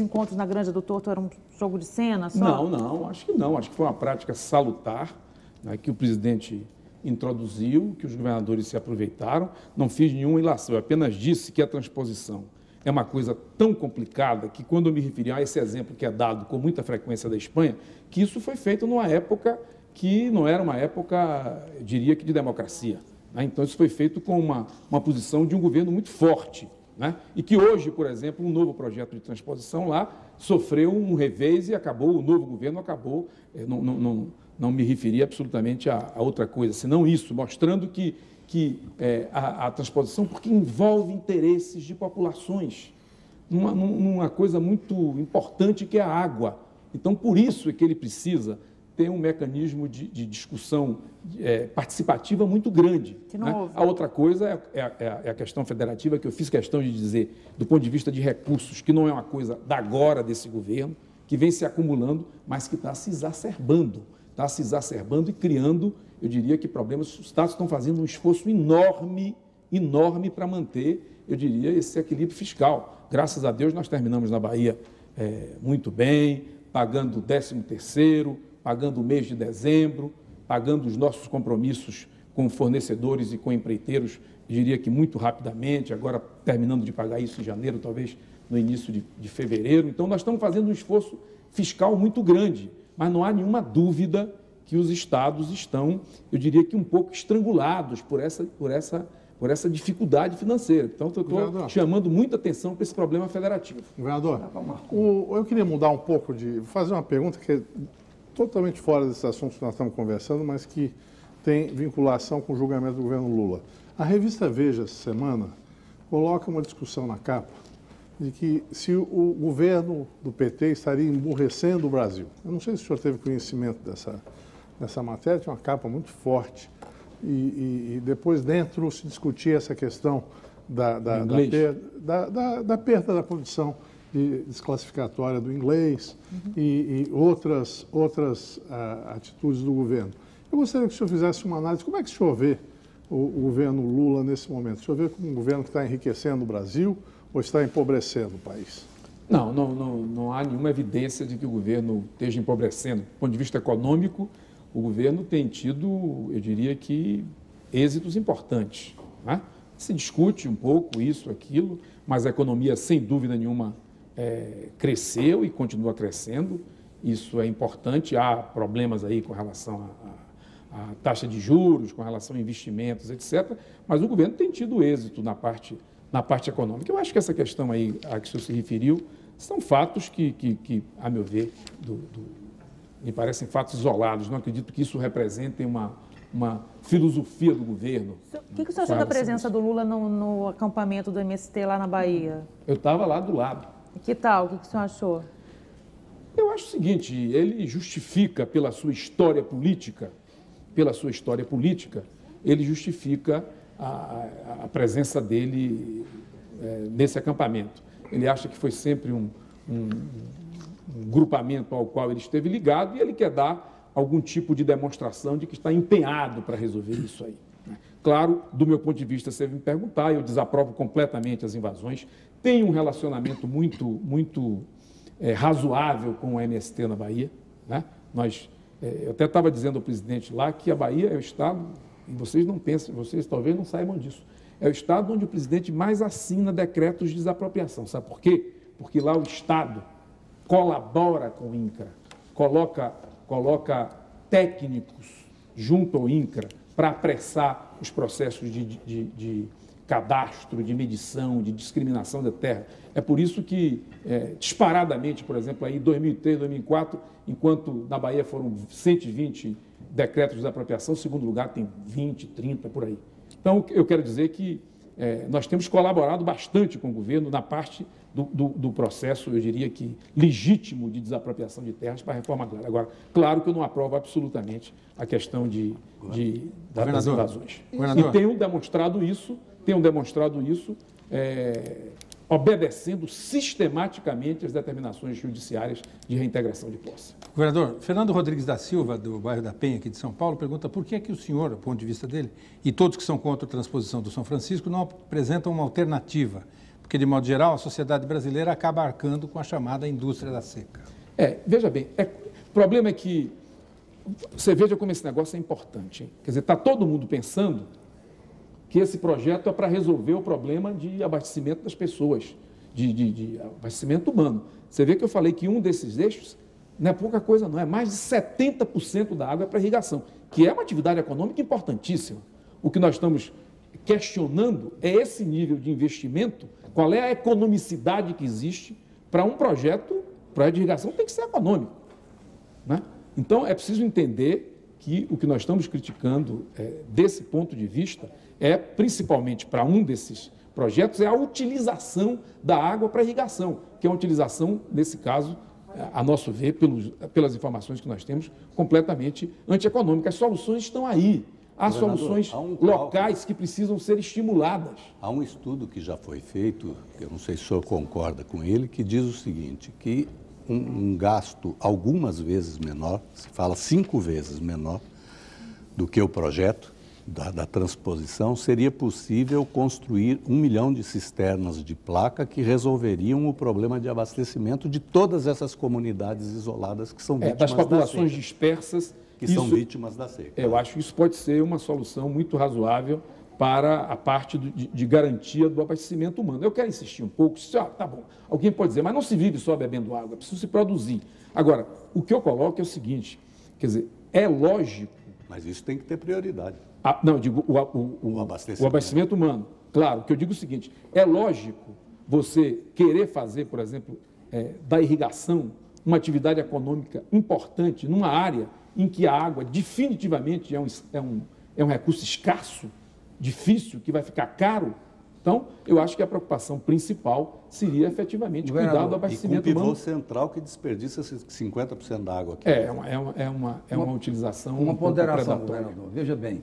encontros na Granja do Torto eram um jogo de cena só? Não, acho que não. Acho que foi uma prática salutar, né, que o presidente introduziu, que os governadores se aproveitaram. Não fiz nenhuma ilação, eu apenas disse que a transposição é uma coisa tão complicada que, quando eu me referi a esse exemplo que é dado com muita frequência da Espanha, que isso foi feito numa época que não era uma época, eu diria que de democracia, né? Então, isso foi feito com uma posição de um governo muito forte, né? E que hoje, por exemplo, um novo projeto de transposição lá sofreu um revés e acabou, o novo governo acabou, não me referi absolutamente a outra coisa, senão isso, mostrando que a transposição, porque envolve interesses de populações, numa coisa muito importante que é a água. Então, por isso é que ele precisa ter um mecanismo de discussão participativa muito grande. Né? A outra coisa é a questão federativa, que eu fiz questão de dizer, do ponto de vista de recursos, que não é uma coisa da agora desse governo, que vem se acumulando, mas que está se exacerbando e criando, eu diria que problemas. Os estados estão fazendo um esforço enorme para manter, eu diria, esse equilíbrio fiscal. Graças a Deus, nós terminamos na Bahia muito bem, pagando o 13º, pagando o mês de dezembro, pagando os nossos compromissos com fornecedores e com empreiteiros, eu diria que muito rapidamente, agora terminando de pagar isso em janeiro, talvez no início de fevereiro. Então, nós estamos fazendo um esforço fiscal muito grande, mas não há nenhuma dúvida que os estados estão, eu diria que um pouco estrangulados por essa dificuldade financeira. Então, eu estou chamando muita atenção para esse problema federativo. Governador, eu queria mudar um pouco, fazer uma pergunta que é totalmente fora desse assunto que nós estamos conversando, mas que tem vinculação com o julgamento do governo Lula. A revista Veja, essa semana, coloca uma discussão na capa de que se o governo do PT estaria emburrecendo o Brasil. Eu não sei se o senhor teve conhecimento dessa matéria, tinha uma capa muito forte. E depois dentro se discutia essa questão da perda da condição de desclassificatória do inglês e outras atitudes do governo. Eu gostaria que o senhor fizesse uma análise. Como é que o senhor vê o governo Lula nesse momento? O senhor vê como um governo que está enriquecendo o Brasil ou está empobrecendo o país? Não há nenhuma evidência de que o governo esteja empobrecendo. Do ponto de vista econômico, o governo tem tido, eu diria que, êxitos importantes, né? Se discute um pouco isso, aquilo, mas a economia, sem dúvida nenhuma, cresceu e continua crescendo. Isso é importante. Há problemas aí com relação à taxa de juros, com relação a investimentos, etc. Mas o governo tem tido êxito na parte econômica. Eu acho que essa questão aí a que o senhor se referiu são fatos que a meu ver, me parecem fatos isolados. Não acredito que isso represente uma filosofia do governo. O que o senhor achou da presença do Lula no acampamento do MST lá na Bahia? Eu estava lá do lado. E que tal? O que o senhor achou? Eu acho o seguinte, ele justifica pela sua história política, ele justifica a presença dele nesse acampamento. Ele acha que foi sempre um grupamento ao qual ele esteve ligado e ele quer dar algum tipo de demonstração de que está empenhado para resolver isso aí. Claro, do meu ponto de vista, se você me perguntar, eu desaprovo completamente as invasões. Tem um relacionamento muito razoável com o MST na Bahia, né? Eu até estava dizendo ao presidente lá que a Bahia é o estado, e vocês não pensam, vocês talvez não saibam disso, é o estado onde o presidente mais assina decretos de desapropriação. Sabe por quê? Porque lá o Estado colabora com o INCRA, coloca técnicos junto ao INCRA para apressar os processos de cadastro, de medição, de discriminação da terra. É por isso que, disparadamente, por exemplo, aí em 2003, 2004, enquanto na Bahia foram 120 decretos de desapropriação, em segundo lugar tem 20, 30, por aí. Então, eu quero dizer que nós temos colaborado bastante com o governo na parte do processo, eu diria que legítimo de desapropriação de terras para a reforma agrária. Agora, claro que eu não aprovo absolutamente a questão das invasões. E tenho demonstrado isso, obedecendo sistematicamente as determinações judiciárias de reintegração de posse. Governador, Fernando Rodrigues da Silva, do bairro da Penha, aqui de São Paulo, pergunta por que é que o senhor, do ponto de vista dele, e todos que são contra a transposição do São Francisco, não apresentam uma alternativa, porque, de modo geral, a sociedade brasileira acaba arcando com a chamada indústria da seca. Veja bem, o problema é que, você veja como esse negócio é importante, hein? Quer dizer, está todo mundo pensando que esse projeto é para resolver o problema de abastecimento das pessoas, de abastecimento humano. Você vê que eu falei que um desses eixos não é pouca coisa, não, é mais de 70% da água é para irrigação, que é uma atividade econômica importantíssima. O que nós estamos questionando é esse nível de investimento, qual é a economicidade que existe para um projeto de irrigação, tem que ser econômico, né? Então, é preciso entender que o que nós estamos criticando desse ponto de vista principalmente para um desses projetos, é a utilização da água para irrigação, que é uma utilização, nesse caso, a nosso ver, pelas informações que nós temos, completamente antieconômica. As soluções estão aí. Há soluções locais que precisam ser estimuladas. Há um estudo que já foi feito, eu não sei se o senhor concorda com ele, que diz o seguinte, que um gasto algumas vezes menor, se fala 5 vezes menor do que o projeto da transposição, seria possível construir 1 milhão de cisternas de placa que resolveriam o problema de abastecimento de todas essas comunidades isoladas que são vítimas das populações dispersas. Que são vítimas da seca. Eu acho que isso pode ser uma solução muito razoável para a parte de garantia do abastecimento humano. Eu quero insistir um pouco, tá bom, alguém pode dizer, mas não se vive só bebendo água, é preciso se produzir. Agora, o que eu coloco é o seguinte, quer dizer, é lógico... Mas isso tem que ter prioridade. Não, eu digo o abastecimento humano. Claro, que eu digo o seguinte, é lógico você querer fazer, por exemplo, da irrigação uma atividade econômica importante numa área em que a água definitivamente é um recurso escasso, difícil, que vai ficar caro. Então, eu acho que a preocupação principal seria efetivamente cuidar do abastecimento humano. E com o pivô central que desperdiça 50% da água aqui. É uma utilização uma ponderação, governador. Veja bem,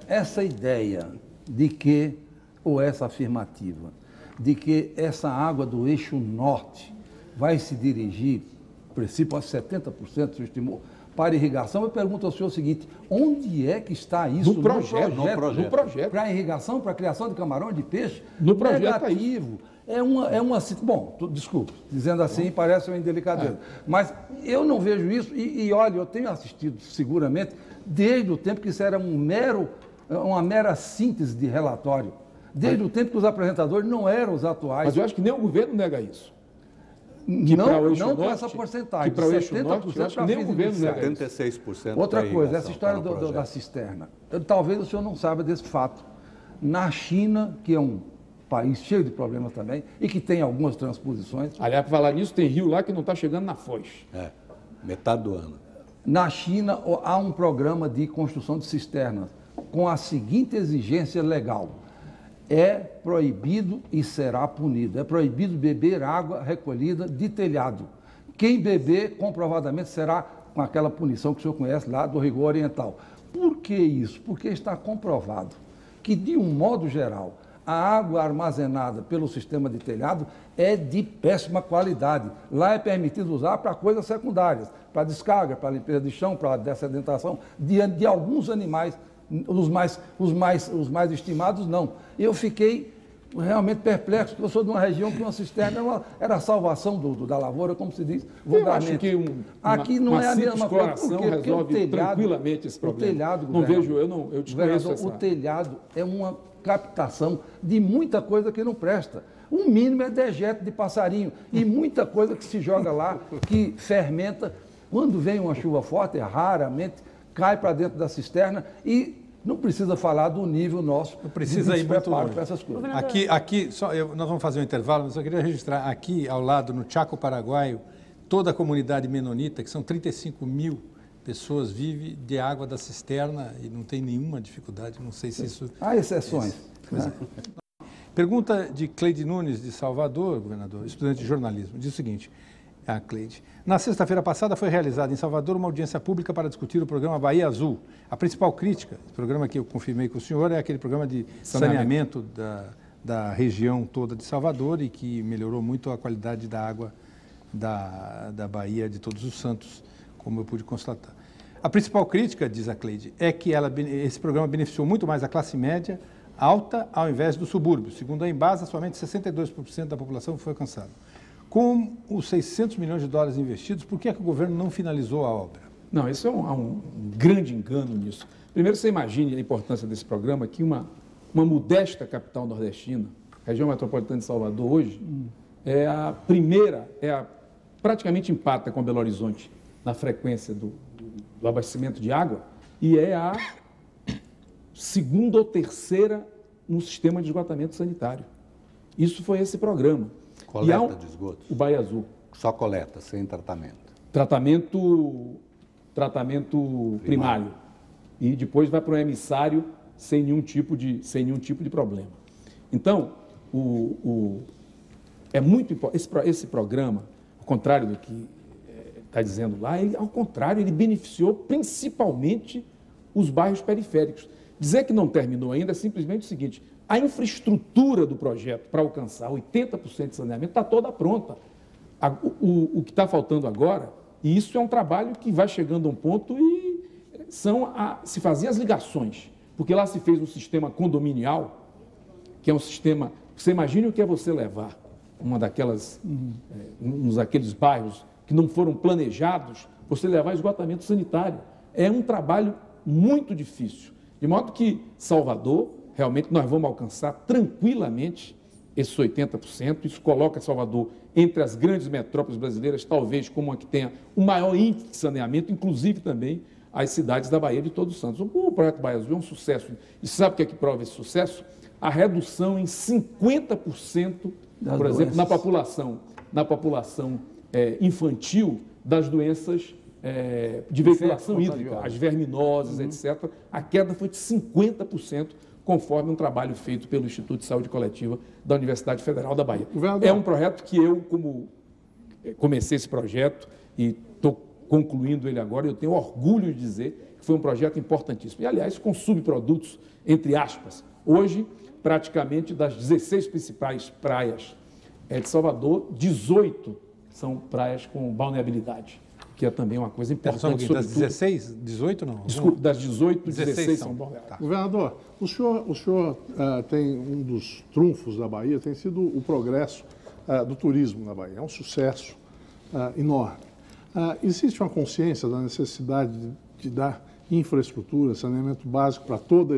essa ideia de que, ou essa afirmativa, de que essa água do eixo norte vai se dirigir, a princípio, a 70%, se estimou, para irrigação, eu pergunto ao senhor o seguinte, onde é que está isso no projeto? Para irrigação, para a criação de camarão e de peixe? No projeto negativo. Desculpe, dizendo assim parece uma indelicadeza. Mas eu não vejo isso e olha, eu tenho assistido seguramente desde o tempo que isso era uma mera síntese de relatório. Desde o tempo que os apresentadores não eram os atuais. Mas eu acho que nem o governo nega isso. Não com essa porcentagem, que para o eixo norte, eu acho que nem o governo nega 76%. Outra coisa, essa história da cisterna. Talvez o senhor não saiba desse fato. Na China, que é um país cheio de problemas também, e que tem algumas transposições... Aliás, para falar nisso, tem rio lá que não está chegando na foz. Metade do ano. Na China, há um programa de construção de cisternas com a seguinte exigência legal. É proibido e será punido. É proibido beber água recolhida de telhado. Quem beber, comprovadamente, será com aquela punição que o senhor conhece lá do rigor oriental. Por que isso? Porque está comprovado que, de um modo geral, a água armazenada pelo sistema de telhado é de péssima qualidade. Lá é permitido usar para coisas secundárias, para descarga, para limpeza de chão, para dessedentação de alguns animais. Os mais estimados, não. Eu fiquei realmente perplexo, porque eu sou de uma região que uma cisterna era a salvação da lavoura, como se diz vulgarmente. Eu acho que aqui não é a mesma coisa. Porque o telhado, tranquilamente esse problema. O telhado, eu desconheço essa... O telhado é uma captação de muita coisa que não presta. O mínimo é dejeto de passarinho e muita coisa que se joga lá, que fermenta. Quando vem uma chuva forte, raramente cai para dentro da cisterna e não precisa falar do nível nosso de despreparo para essas coisas. Nós vamos fazer um intervalo, mas eu queria registrar aqui ao lado, no Chaco Paraguaio, toda a comunidade menonita, que são 35 mil pessoas vivem de água da cisterna e não tem nenhuma dificuldade. Não sei se isso... Há exceções. Pergunta de Cleide Nunes, de Salvador, governador, estudante de jornalismo. Diz o seguinte, a Cleide. Na sexta-feira passada foi realizada em Salvador uma audiência pública para discutir o programa Bahia Azul. A principal crítica, esse programa que eu confirmei com o senhor, é aquele programa de saneamento da região toda de Salvador e que melhorou muito a qualidade da água da Bahia de Todos os Santos, como eu pude constatar. A principal crítica, diz a Cleide, é que esse programa beneficiou muito mais a classe média alta ao invés do subúrbio. Segundo a Embasa, somente 62% da população foi alcançada. Com os 600 milhões de dólares investidos, por que é que o governo não finalizou a obra? Não, isso é um grande engano nisso. Primeiro, você imagine a importância desse programa, que uma modesta capital nordestina, região metropolitana de Salvador hoje, é a primeira, praticamente empata com Belo Horizonte na frequência do abastecimento de água e é a segunda ou terceira no sistema de esgotamento sanitário. Isso foi esse programa. Coleta de esgotos? O Bahia Azul. Só coleta, sem tratamento? Tratamento primário. E depois vai para o emissário sem nenhum tipo de problema. Então, é muito importante. Esse programa, ao contrário do que está dizendo lá, ao contrário, ele beneficiou principalmente os bairros periféricos. Dizer que não terminou ainda é simplesmente o seguinte: a infraestrutura do projeto para alcançar 80% de saneamento está toda pronta. O que está faltando agora, e isso é um trabalho que vai chegando a um ponto e se faziam as ligações, porque lá se fez um sistema condominial, que é um sistema... Você imagine o que é você levar uns daqueles bairros que não foram planejados, você levar esgotamento sanitário. É um trabalho muito difícil. De modo que Salvador, realmente nós vamos alcançar tranquilamente esses 80%. Isso coloca Salvador entre as grandes metrópoles brasileiras, talvez como a que tenha o maior índice de saneamento, inclusive também as cidades da Bahia de Todos os Santos. O projeto Bahia Azul é um sucesso. E sabe o que é que prova esse sucesso? A redução em 50%, por exemplo, na população infantil das doenças de veiculação hídrica, as verminoses, etc. A queda foi de 50%, conforme um trabalho feito pelo Instituto de Saúde Coletiva da Universidade Federal da Bahia. É um projeto que eu, como comecei esse projeto e estou concluindo ele agora, eu tenho orgulho de dizer que foi um projeto importantíssimo. E, aliás, com subprodutos, entre aspas. Hoje, praticamente das 16 principais praias de Salvador, 18 são praias com balneabilidade, que é também uma coisa importante. Das 16? 18 não? Desculpe, das 18, 16 são balneáveis. Tá. Governador, o senhor tem um dos trunfos da Bahia, tem sido o progresso do turismo na Bahia. É um sucesso enorme. Existe uma consciência da necessidade de dar infraestrutura, saneamento básico para toda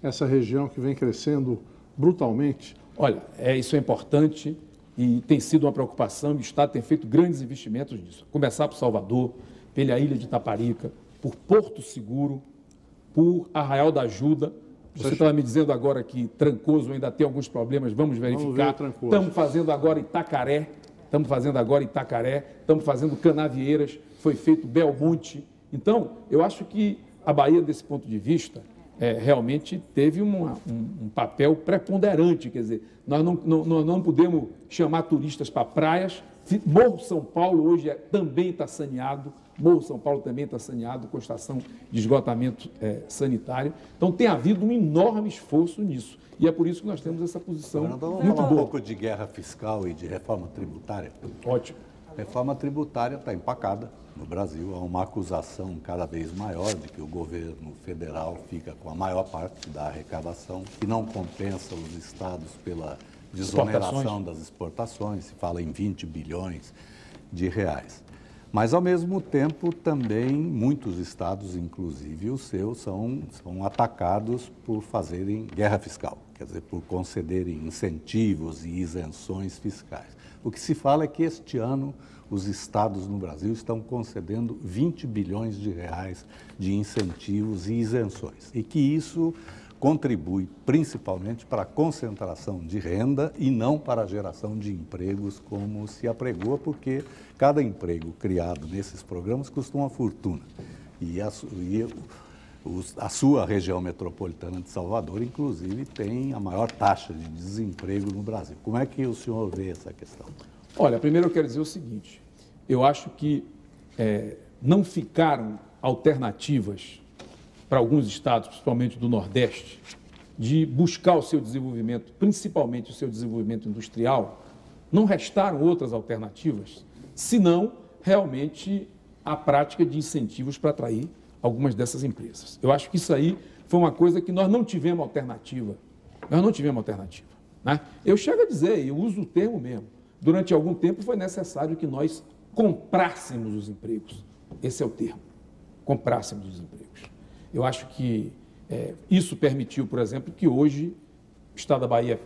essa região que vem crescendo brutalmente? Olha, isso é importante e tem sido uma preocupação, e o Estado tem feito grandes investimentos nisso. Começar por Salvador, pela ilha de Itaparica, por Porto Seguro, por Arraial da Ajuda. Você estava me dizendo agora que Trancoso ainda tem alguns problemas, vamos verificar. Estamos fazendo agora Itacaré, estamos fazendo Canavieiras, foi feito Belmonte. Então, eu acho que a Bahia, desse ponto de vista, realmente teve um papel preponderante. Quer dizer, nós não podemos chamar turistas para praias. Morro São Paulo hoje também está saneado, com estação de esgotamento sanitário. Então, tem havido um enorme esforço nisso. E é por isso que nós temos essa posição muito boa. Vamos falar um pouco de guerra fiscal e de reforma tributária? Ótimo. A reforma tributária está empacada no Brasil. Há uma acusação cada vez maior de que o governo federal fica com a maior parte da arrecadação, que não compensa os estados pela desoneração das exportações. Se fala em 20 bilhões de reais. Mas, ao mesmo tempo, também muitos estados, inclusive os seus, são atacados por fazerem guerra fiscal, quer dizer, por concederem incentivos e isenções fiscais. O que se fala é que este ano os estados no Brasil estão concedendo 20 bilhões de reais de incentivos e isenções, e que isso contribui principalmente para a concentração de renda e não para a geração de empregos, como se apregoa, porque cada emprego criado nesses programas custa uma fortuna. E a sua região metropolitana de Salvador, inclusive, tem a maior taxa de desemprego no Brasil. Como é que o senhor vê essa questão? Olha, primeiro eu quero dizer o seguinte, eu acho que não ficaram alternativas para alguns estados, principalmente do Nordeste, de buscar o seu desenvolvimento, principalmente o seu desenvolvimento industrial, não restaram outras alternativas, senão realmente a prática de incentivos para atrair algumas dessas empresas. Eu acho que isso aí foi uma coisa que nós não tivemos alternativa. Nós não tivemos alternativa, né? Eu chego a dizer, eu uso o termo mesmo, durante algum tempo foi necessário que nós comprássemos os empregos. Esse é o termo, comprássemos os empregos. Eu acho que isso permitiu, por exemplo, que hoje o Estado da Bahia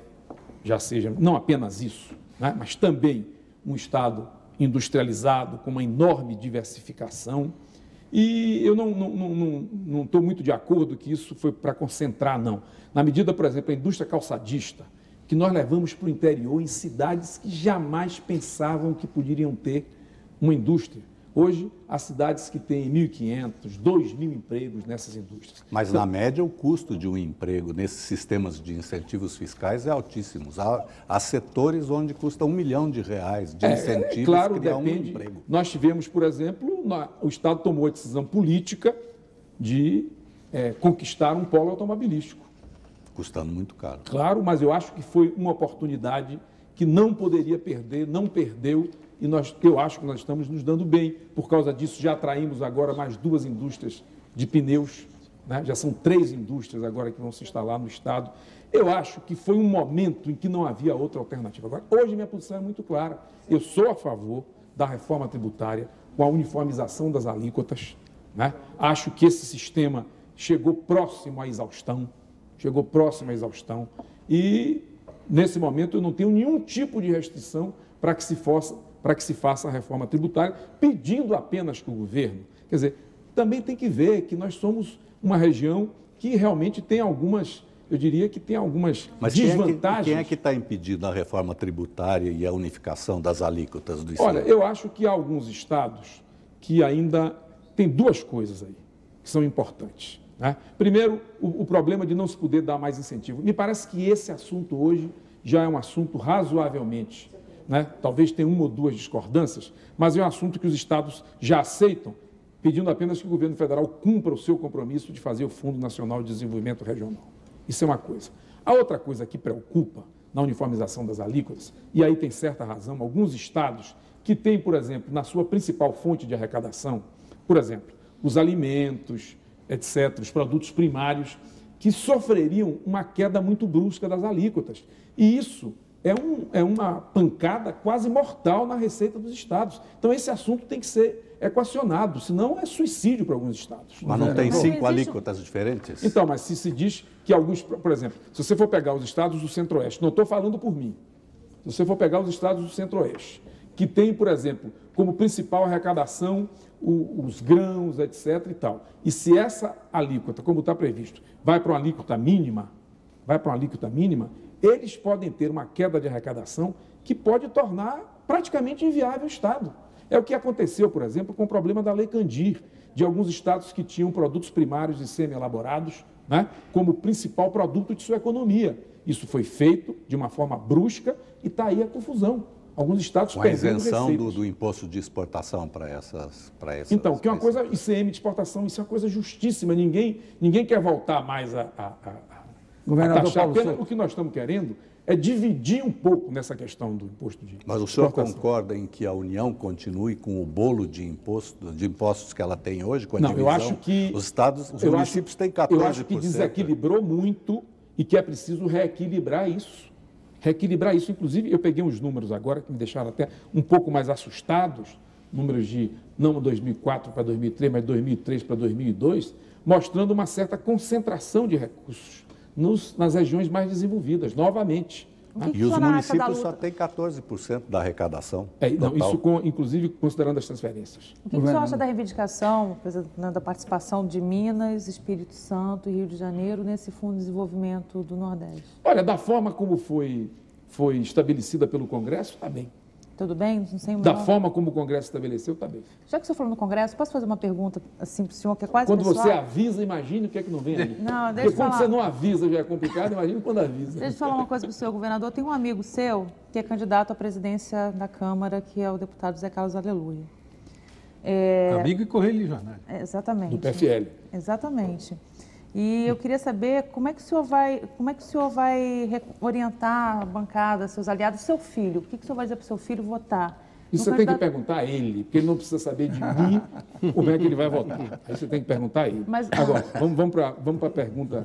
já seja não apenas isso, né, mas também um Estado industrializado, com uma enorme diversificação. E eu não estou muito de acordo que isso foi para concentrar, não. Na medida, por exemplo, a indústria calçadista, que nós levamos para o interior em cidades que jamais pensavam que poderiam ter uma indústria. Hoje, há cidades que têm 1.500, 2.000 empregos nessas indústrias. Mas, então, na média, o custo de um emprego nesses sistemas de incentivos fiscais é altíssimo. Há setores onde custa R$1 milhão de incentivos claro, criar depende. Um emprego. Nós tivemos, por exemplo, o Estado tomou a decisão política de conquistar um polo automobilístico. Custando muito caro. Claro, mas eu acho que foi uma oportunidade que não poderia perder, não perdeu, e eu acho que nós estamos nos dando bem. Por causa disso, já atraímos agora mais 2 indústrias de pneus, né? Já são 3 indústrias agora que vão se instalar no Estado. Eu acho que foi um momento em que não havia outra alternativa. Agora, hoje minha posição é muito clara. Eu sou a favor da reforma tributária com a uniformização das alíquotas, né? Acho que esse sistema chegou próximo à exaustão, e, nesse momento, eu não tenho nenhum tipo de restrição para que se faça a reforma tributária, pedindo apenas que o governo... Quer dizer, também tem que ver que nós somos uma região que realmente tem algumas, eu diria que tem algumas desvantagens. Quem é que está impedindo a reforma tributária e a unificação das alíquotas do ICMS? Olha, eu acho que há alguns estados que ainda tem 2 coisas aí que são importantes, né? Primeiro, o problema de não se poder dar mais incentivo. Me parece que esse assunto hoje já é um assunto razoavelmente, né? Talvez tenha 1 ou 2 discordâncias, mas é um assunto que os estados já aceitam, pedindo apenas que o governo federal cumpra o seu compromisso de fazer o Fundo Nacional de Desenvolvimento Regional. Isso é uma coisa. A outra coisa que preocupa na uniformização das alíquotas, e aí tem certa razão, alguns estados que têm, por exemplo, na sua principal fonte de arrecadação, por exemplo, os alimentos, etc., os produtos primários, que sofreriam uma queda muito brusca das alíquotas. E isso é uma pancada quase mortal na receita dos estados. Então, esse assunto tem que ser equacionado, senão é suicídio para alguns estados. Mas não tem 5 alíquotas diferentes? Então, mas se diz que alguns, por exemplo, se você for pegar os estados do Centro-Oeste, não estou falando por mim, se você for pegar os estados do Centro-Oeste, que tem, por exemplo, como principal arrecadação os grãos, etc. e tal. E se essa alíquota, como está previsto, vai para uma alíquota mínima, eles podem ter uma queda de arrecadação que pode tornar praticamente inviável o Estado. É o que aconteceu, por exemplo, com o problema da Lei Candir, de alguns estados que tinham produtos primários e semi-elaborados, né, como principal produto de sua economia. Isso foi feito de uma forma brusca e está aí a confusão. Alguns estados perdendo receitas. Com a isenção do imposto de exportação para essas... Então, que é uma coisa, ICM de exportação, isso é uma coisa justíssima. Ninguém quer voltar mais a taxar. Apenas o que nós estamos querendo é dividir um pouco nessa questão do imposto de exportação. Mas o senhor concorda em que a União continue com o bolo de impostos que ela tem hoje, com a divisão? Não, eu acho que... Os municípios têm 14%. Eu acho que desequilibrou muito e que é preciso reequilibrar isso. Inclusive, eu peguei uns números agora que me deixaram até um pouco mais assustados, números de, não 2004 para 2003, mas 2003 para 2002, mostrando uma certa concentração de recursos nas regiões mais desenvolvidas, novamente. E os municípios só têm 14% da arrecadação. Isso inclusive considerando as transferências. O que o senhor acha da reivindicação, da participação de Minas, Espírito Santo e Rio de Janeiro nesse Fundo de Desenvolvimento do Nordeste? Olha, da forma como foi estabelecida pelo Congresso, está bem. Tudo bem? Não sei Da forma como o Congresso estabeleceu, está bem. Já que o senhor falou no Congresso, posso fazer uma pergunta assim para o senhor, que é quase Quando pessoal? você avisa, imagine o que é que não vem ali. Não, deixa Porque eu quando falar. você não avisa já é complicado, imagine quando avisa. Deixa eu falar uma coisa para o senhor, governador. Tem um amigo seu que é candidato à presidência da Câmara, que é o deputado Zé Carlos Aleluia. Amigo e correligionário. Exatamente. Do PFL. Exatamente. E eu queria saber como é que o senhor vai orientar a bancada, seus aliados, seu filho. O que o senhor vai dizer para o seu filho votar? Isso você tem que perguntar a ele, porque ele não precisa saber de mim como é que ele vai votar. Aí você tem que perguntar a ele. Mas, agora, vamos para a pergunta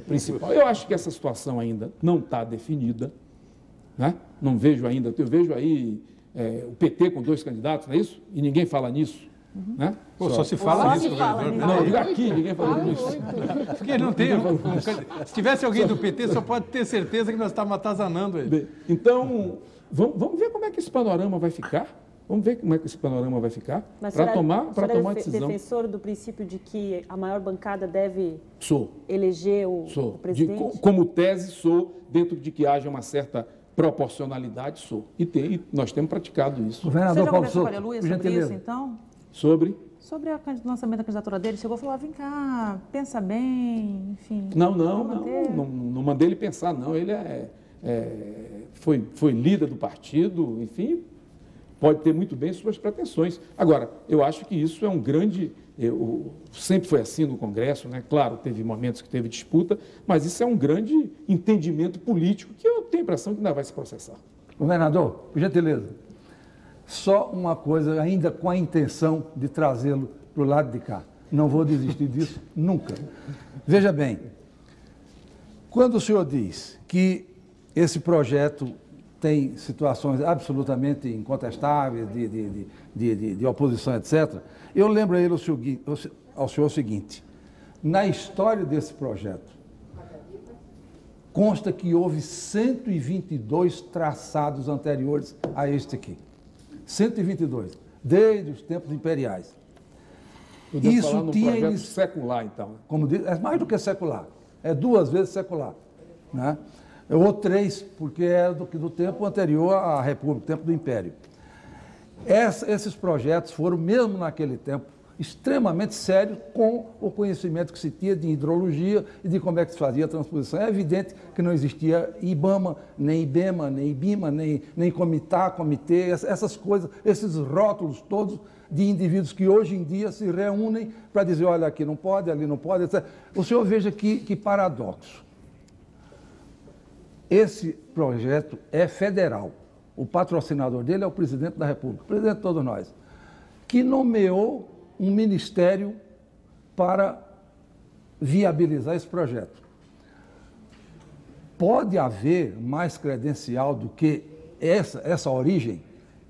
principal. Eu acho que essa situação ainda não está definida. Né? Não vejo ainda. Eu vejo aí o PT com 2 candidatos, não é isso? E ninguém fala nisso. Né? Pô, só se fala nisso, governador. Não, diga aqui, ninguém fala nisso. Porque não tem. Se tivesse alguém do PT, só pode ter certeza que nós estamos atazanando ele. Então, vamos ver como é que esse panorama vai ficar. Vamos ver como é que esse panorama vai ficar para tomar a decisão. Defensor do princípio de que a maior bancada deve Sou. eleger o presidente? Como tese, sou, dentro de que haja uma certa proporcionalidade, sou. E nós temos praticado isso. Você já conversou com a Aleluia sobre isso, então? Sobre o lançamento da candidatura dele, chegou e falou, vem cá, pensa bem, enfim. Não mandei ele pensar, não. Ele foi líder do partido, enfim, pode ter muito bem suas pretensões. Agora, eu acho que isso é um grande... sempre foi assim no Congresso, né? Claro, teve momentos que teve disputa, mas isso é um grande entendimento político que eu tenho a impressão que ainda vai se processar. Governador, por gentileza, só uma coisa, ainda com a intenção de trazê-lo para o lado de cá. Não vou desistir disso nunca. Veja bem, quando o senhor diz que esse projeto tem situações absolutamente incontestáveis de oposição, etc., eu lembro a ele ao senhor o seguinte: na história desse projeto, consta que houve 122 traçados anteriores a este aqui. 122, desde os tempos imperiais. Isso tinha projeto secular, então. Como diz, é mais do que secular, é 2 vezes secular, né? Ou 3, porque é do tempo anterior à República, tempo do Império. Esses projetos foram, mesmo naquele tempo, extremamente sérios, com o conhecimento que se tinha de hidrologia e de como é que se fazia a transposição. É evidente que não existia IBAMA, nem IBEMA, nem IBIMA, nem comitê, essas coisas, esses rótulos todos de indivíduos que hoje em dia se reúnem para dizer, olha, aqui não pode, ali não pode, etc. O senhor veja que paradoxo. Esse projeto é federal. O patrocinador dele é o presidente da República, o presidente de todos nós, que nomeou um ministério para viabilizar esse projeto. Pode haver mais credencial do que essa origem?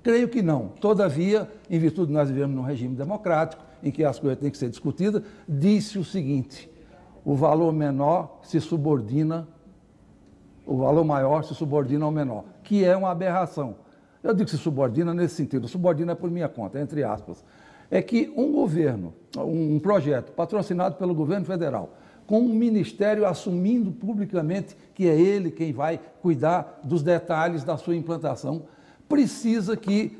Creio que não. Todavia, em virtude de nós vivemos num regime democrático, em que as coisas têm que ser discutidas, disse o seguinte: o valor menor se subordina, o valor maior se subordina ao menor, que é uma aberração. Eu digo que se subordina nesse sentido, subordina por minha conta, entre aspas. É que um governo, um projeto patrocinado pelo governo federal, com um ministério assumindo publicamente que é ele quem vai cuidar dos detalhes da sua implantação, precisa que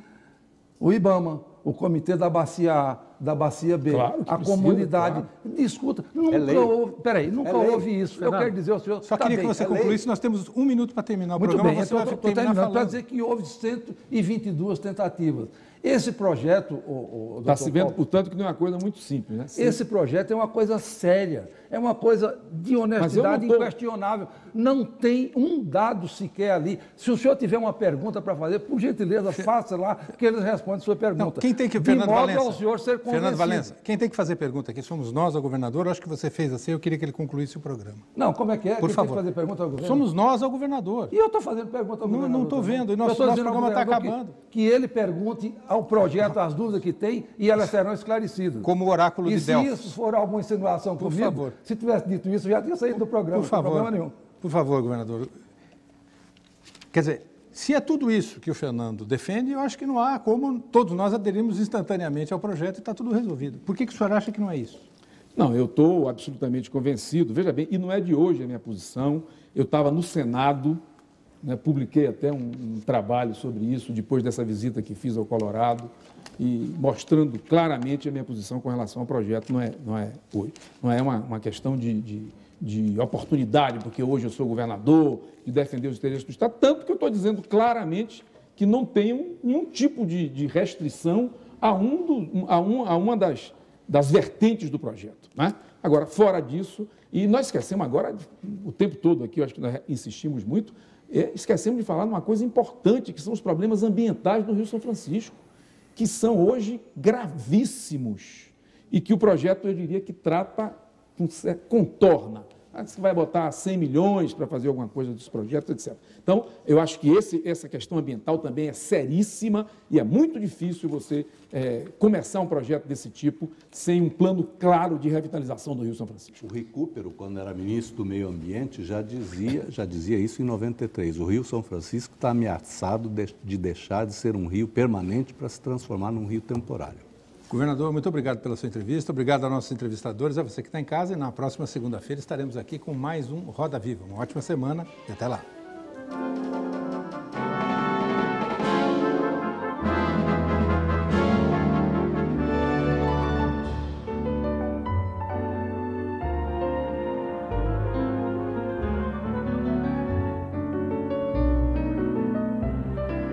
o IBAMA, o Comitê da Bacia A, da Bacia B, claro a comunidade, discuta. Nunca houve isso. Fernando, eu quero dizer ao senhor... Só queria que você concluísse, nós temos 1 minuto para terminar o Muito programa. bem, você então vai estou terminar terminando para falando. dizer que houve 122 tentativas. Esse projeto, Está se vendo, portanto, que não é uma coisa muito simples, né? Esse projeto é uma coisa séria, é uma coisa de honestidade inquestionável. Não tem um dado sequer ali. Se o senhor tiver uma pergunta para fazer, por gentileza, faça lá, que eles respondem a sua pergunta. Não, quem tem que, de modo ao senhor ser convencido. Fernando Valença, quem tem que fazer pergunta aqui somos nós, ao governador. Eu acho que você fez assim, eu queria que ele concluísse o programa. Não, como é que é? Por favor. Tem que fazer pergunta ao governo? Somos nós ao governador. E eu estou fazendo pergunta ao governador. Não estou vendo, e nosso dizendo programa está acabando. Que ele pergunte ao projeto as dúvidas que tem e elas serão esclarecidas. Como o oráculo de Delfos. E se isso for alguma insinuação por comigo, favor. Se tivesse dito isso, já tinha saído do programa. Por favor, não tem problema nenhum. Por favor, governador. Quer dizer, se é tudo isso que o Fernando defende, eu acho que não há como todos nós aderirmos instantaneamente ao projeto e está tudo resolvido. Por que o senhor acha que não é isso? Não, eu estou absolutamente convencido. Veja bem, e não é de hoje a minha posição. Eu estava no Senado, né? Publiquei até um trabalho sobre isso depois dessa visita que fiz ao Colorado, e mostrando claramente a minha posição com relação ao projeto. Não é uma questão de oportunidade, porque hoje eu sou governador, de defender os interesses do Estado, tanto que eu estou dizendo claramente que não tenho nenhum tipo de restrição a uma das vertentes do projeto, né? Agora, fora disso, e nós esquecemos agora, o tempo todo aqui, eu acho que nós insistimos muito, esquecemos de falar de uma coisa importante, que são os problemas ambientais do Rio São Francisco, que são hoje gravíssimos e que o projeto, eu diria, que trata, contorna. Você vai botar 100 milhões para fazer alguma coisa dos projetos, etc. Então, eu acho que essa questão ambiental também é seríssima e é muito difícil você começar um projeto desse tipo sem um plano claro de revitalização do Rio São Francisco. O Recupero, quando era ministro do Meio Ambiente, já dizia isso em 93. O Rio São Francisco está ameaçado de deixar de ser um rio permanente para se transformar num rio temporário. Governador, muito obrigado pela sua entrevista, obrigado aos nossos entrevistadores, a você que está em casa, e na próxima segunda-feira estaremos aqui com mais um Roda Viva. Uma ótima semana e até lá.